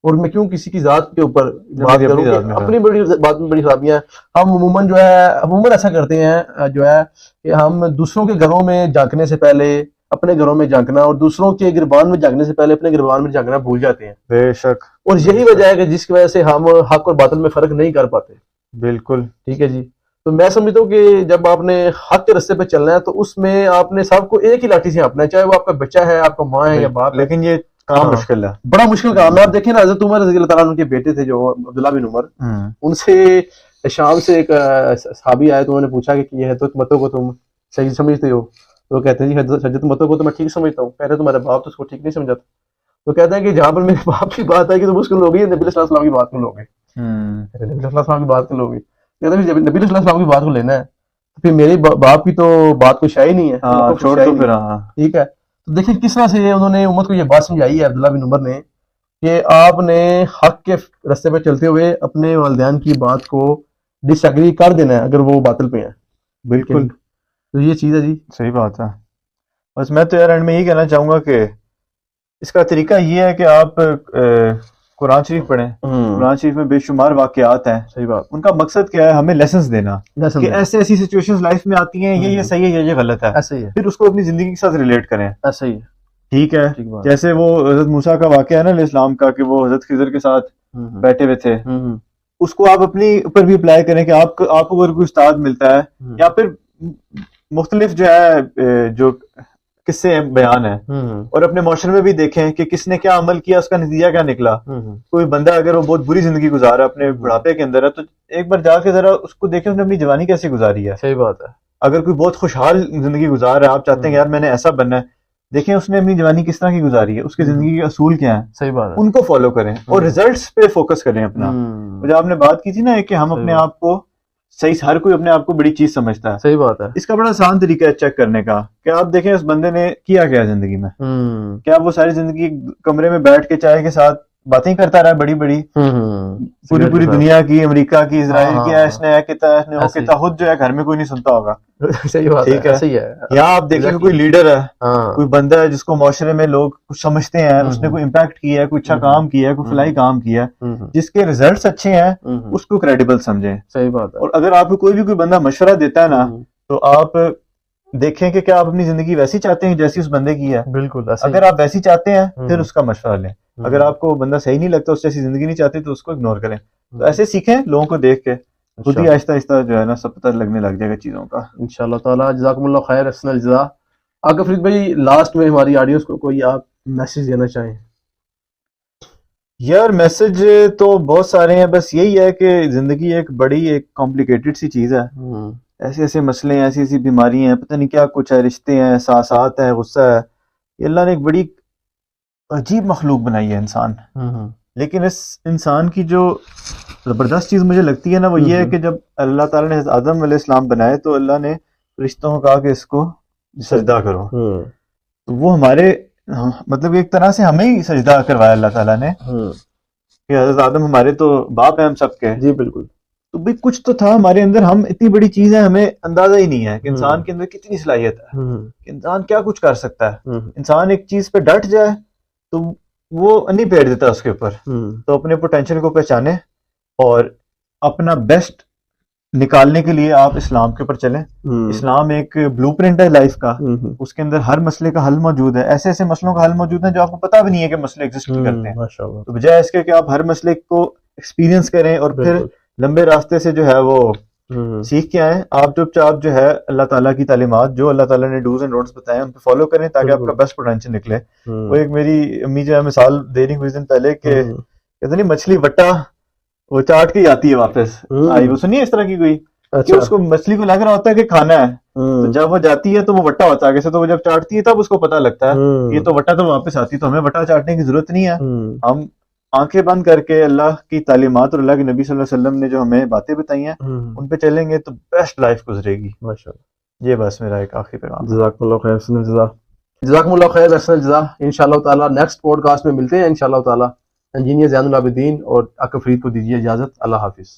اور میں کیوں کسی کی ذات کے اوپر بات کروں کہ اپنی بڑی بات میں بڑی خرابیاں ہیں۔ ہم عموماً ایسا کرتے ہیں جو ہے کہ ہم دوسروں کے گھروں میں جھانکنے سے پہلے اپنے گھروں میں جھانکنا، اور دوسروں کے گربان میں جھانکنے سے پہلے اپنے گربان میں جھانکنا بھول جاتے ہیں۔ بے شک، اور یہی وجہ ہے کہ جس کی وجہ سے ہم حق اور باطل میں فرق نہیں کر پاتے۔ بالکل ٹھیک ہے جی، تو میں سمجھتا ہوں کہ جب آپ نے حق کے رستے پہ چلنا ہے تو اس میں آپ نے سب کو ایک ہی لاٹھی سے ہانپنا ہے، چاہے وہ آپ کا بچہ ہے، آپ کا ماں ہے یا باپ ہے۔ لیکن یہ کام مشکل ہے، بڑا مشکل کام ہے۔ آپ دیکھیں نا، حضرت عمر رضی اللہ تعالیٰ عنہ کے بیٹے تھے جو عبداللہ بن عمر، ان سے شام سے ایک صحابی آئے تو انہوں نے پوچھا کہ یہ حجت متوں کو تم صحیح سمجھتے ہو؟ تو کہتے ہیں جی حجت متوں کو تو میں ٹھیک سمجھتا ہوں۔ کہتے ہیں تمہارے باپ تو اس کو ٹھیک نہیں سمجھاتا۔ تو کہتے ہیں کہ جہاں پر میرے باپ کی بات ہے کہ تم اس کو لوگے، نبی علیہ السلام کی بات کو لوگے، نبی علیہ السلام کی بات کو لوگے۔ کہتے ہیں جب نبی علیہ السلام کی بات کو لینا ہے تو پھر میرے باپ کی تو بات کوئی شے ہی نہیں ہے، چھوڑ دو پھر۔ ٹھیک ہے، تو دیکھیں کس طرح سے انہوں نے امت کو یہ بات سمجھائی ہے عبداللہ بن عمر نے کہ آپ نے حق کے رستے پہ چلتے ہوئے اپنے والدین کی بات کو ڈس ایگری کر دینا ہے اگر وہ باطل پہ ہیں۔ بالکل، تو یہ چیز ہے جی، صحیح بات ہے۔ بس میں تو یار اینڈ میں یہی کہنا چاہوں گا کہ اس کا طریقہ یہ ہے کہ آپ قرآن شریف پڑھیں۔ قرآن شریف میں بے شمار واقعات ہیں، صحیح بات، ان کا مقصد کیا ہے؟ ہمیں لیسنز دینا کہ ایسے ایسی سچویشنز لائف میں آتی ہیں، یہ صحیح ہے، یہ غلط ہے، ایسا ہی ہے، پھر اس کو اپنی زندگی کے ساتھ ریلیٹ کریں۔ ایسا ہی ہے، ٹھیک ہے، جیسے وہ حضرت موسیٰ کا واقعہ ہے نا علیہ السلام کا، کہ وہ حضرت خضر کے ساتھ بیٹھے ہوئے تھے، اس کو آپ اپنی اوپر بھی اپلائی کریں کہ آپ کو اگر کوئی استاد ملتا ہے یا پھر مختلف جو ہے جو قصے بیان ہیں، اور اپنے معاشرے میں بھی دیکھیں کہ کس نے کیا عمل کیا، اس کا نتیجہ کیا نکلا۔ کوئی بندہ اگر وہ بہت بری زندگی گزارا ہے، اپنے بڑھاپے کے اندر ہے، تو ایک بار جا کے ذرا اس کو دیکھیں اس نے اپنی جوانی کیسے گزاری ہے۔ صحیح بات ہے۔ اگر کوئی بہت خوشحال زندگی گزار ہے، آپ چاہتے ہیں کہ یار میں نے ایسا بننا ہے، دیکھیں اس نے اپنی جوانی کس طرح کی گزاری ہے، اس کی زندگی کے اصول کیا ہیں، صحیح بات ہے، ان کو فالو کریں اور ریزلٹس پہ فوکس کریں اپنا۔ جب آپ نے بات کی تھی نا کہ ہم اپنے آپ کو صحیح، ہر کوئی اپنے آپ کو بڑی چیز سمجھتا ہے، صحیح بات ہے، اس کا بڑا آسان طریقہ ہے چیک کرنے کا کہ آپ دیکھیں اس بندے نے کیا کیا زندگی میں۔ کیا وہ ساری زندگی کمرے میں بیٹھ کے چائے کے ساتھ باتیں کرتا رہا بڑی بڑی پوری دنیا کی, امریکہ کی, اسرائیل کی, اس نے کہتا ہے, اس نے وہ کہتا, خود جو ہے گھر میں کوئی نہیں سنتا ہوگا. صحیح بات ٹھیک ہے, صحیح ہے. یہاں آپ دیکھیں کہ کوئی لیڈر ہے, کوئی بندہ ہے جس کو معاشرے میں لوگ کچھ سمجھتے ہیں, اس نے کوئی امپیکٹ کیا ہے, کوئی اچھا کام کیا ہے, کوئی فلاحی کام کیا ہے, جس کے ریزلٹس اچھے ہیں, اس کو کریڈیبل سمجھیں. صحیح بات ہے. اور اگر آپ کو کوئی بندہ مشورہ دیتا ہے نا, تو آپ دیکھیں کہ کیا آپ اپنی زندگی ویسی چاہتے ہیں جیسی اس بندے کی ہے. بالکل. اگر آپ ویسی چاہتے ہیں پھر اس کا مشورہ لیں. اگر آپ کو بندہ صحیح نہیں لگتا, اس جیسی زندگی نہیں چاہتے, تو اس کو اگنور کریں. تو ایسے سیکھیں لوگوں کو دیکھ کے, خود ہی آہستہ آہستہ جو ہے نا سب پتہ لگنے لگ جائے گا چیزوں کا انشاءاللہ تعالیٰ. جزاکم اللہ خیر, احسن الجزا. آگے فرید بھائی لاسٹ میں ہماری آڈینس کو کوئی آپ میسج دینا چاہیں؟ یار میسج تو بہت سارے ہیں, بس یہی ہے کہ زندگی ایک بڑی ایک کمپلیکیٹڈ سی چیز ہے. ایسے ایسے مسئلے ہیں, ایسی ایسی بیماری ہیں, پتہ نہیں کیا کچھ ہے, رشتے ہیں, احساسات ہیں, غصہ ہے. یہ اللہ نے ایک بڑی عجیب مخلوق بنائی ہے انسان. لیکن اس انسان کی جو زبردست چیز مجھے لگتی ہے نا, وہ یہ ہے کہ جب اللہ تعالیٰ نے آدم علیہ السلام بنائے تو اللہ نے فرشتوں کو کہا کہ اس کو سجدہ کرو. تو وہ ہمارے مطلب ایک طرح سے ہمیں ہی سجدہ کروایا اللہ تعالیٰ نے, کہ حضرت آدم ہمارے تو باپ ہیں ہم سب کے. جی بالکل. تو بھی کچھ تو تھا ہمارے اندر, ہم اتنی بڑی چیز ہے ہمیں اندازہ ہی نہیں ہے کہ انسان کے اندر کتنی صلاحیت ہے, کہ انسان کیا کچھ کر سکتا ہے. انسان ایک چیز پہ ڈٹ جائے تو وہ نہیں پیٹ دیتا اس کے اوپر. تو اپنے پوٹینشیل کو پہچانے اور اپنا بیسٹ نکالنے کے لیے آپ اسلام کے اوپر چلیں. اسلام ایک بلو پرنٹ ہے لائف کا, اس کے اندر ہر مسئلے کا حل موجود ہے. ایسے ایسے مسئلوں کا حل موجود ہیں جو آپ کو پتہ بھی نہیں ہے کہ مسئلے ایگزسٹ کرتے ہیں. تو بجائے اس کے کہ آپ ہر مسئلے کو ایکسپیرینس کریں اور پھر لمبے راستے سے جو ہے وہ سیکھ کے آئیں, آپ چپ چاپ جو ہے اللہ تعالیٰ کی تعلیمات جو اللہ تعالیٰ نے ڈوز اینڈ ڈونٹس بتائے ان پہ فالو کریں تاکہ آپ کا بیسٹ پوٹینشیل نکلے. وہ ایک میری امی جو ہے مثال دے رہی کچھ دن پہلے کہ کہتے نہیں مچھلی وٹا وہ چاٹ کے آتی ہے واپس آئی, وہ سنیے اس طرح کی کوئی کہ اس کو مچھلی کو لگ رہا ہوتا ہے کہ کھانا ہے, تو جب وہ جاتی ہے تو وہ وٹا ہوتا ہے آگے سے, تو وہ جب چاٹتی ہے تب اس کو پتہ لگتا ہے یہ تو وٹا تو واپس آتی ہے. تو ہمیں وٹا چاٹنے کی ضرورت نہیں ہے, ہم آنکھیں بند کر کے اللہ کی تعلیمات اور اللہ کے نبی صلی اللہ علیہ وسلم نے جو ہمیں باتیں بتائی ہیں ان پہ چلیں گے تو بیسٹ لائف گزرے گی. یہ بس میرا ایک آخری پیغام. جزاکم اللہ خیر, احسن الجزا. جزاکم اللہ خیر, احسن الجزا. انشاءاللہ تعالیٰ نیکسٹ پوڈ کاسٹ میں ملتے ہیں انشاءاللہ تعالیٰ. انجینئر زین العابدین اور عقب فرید کو دیجیے اجازت. اللہ حافظ.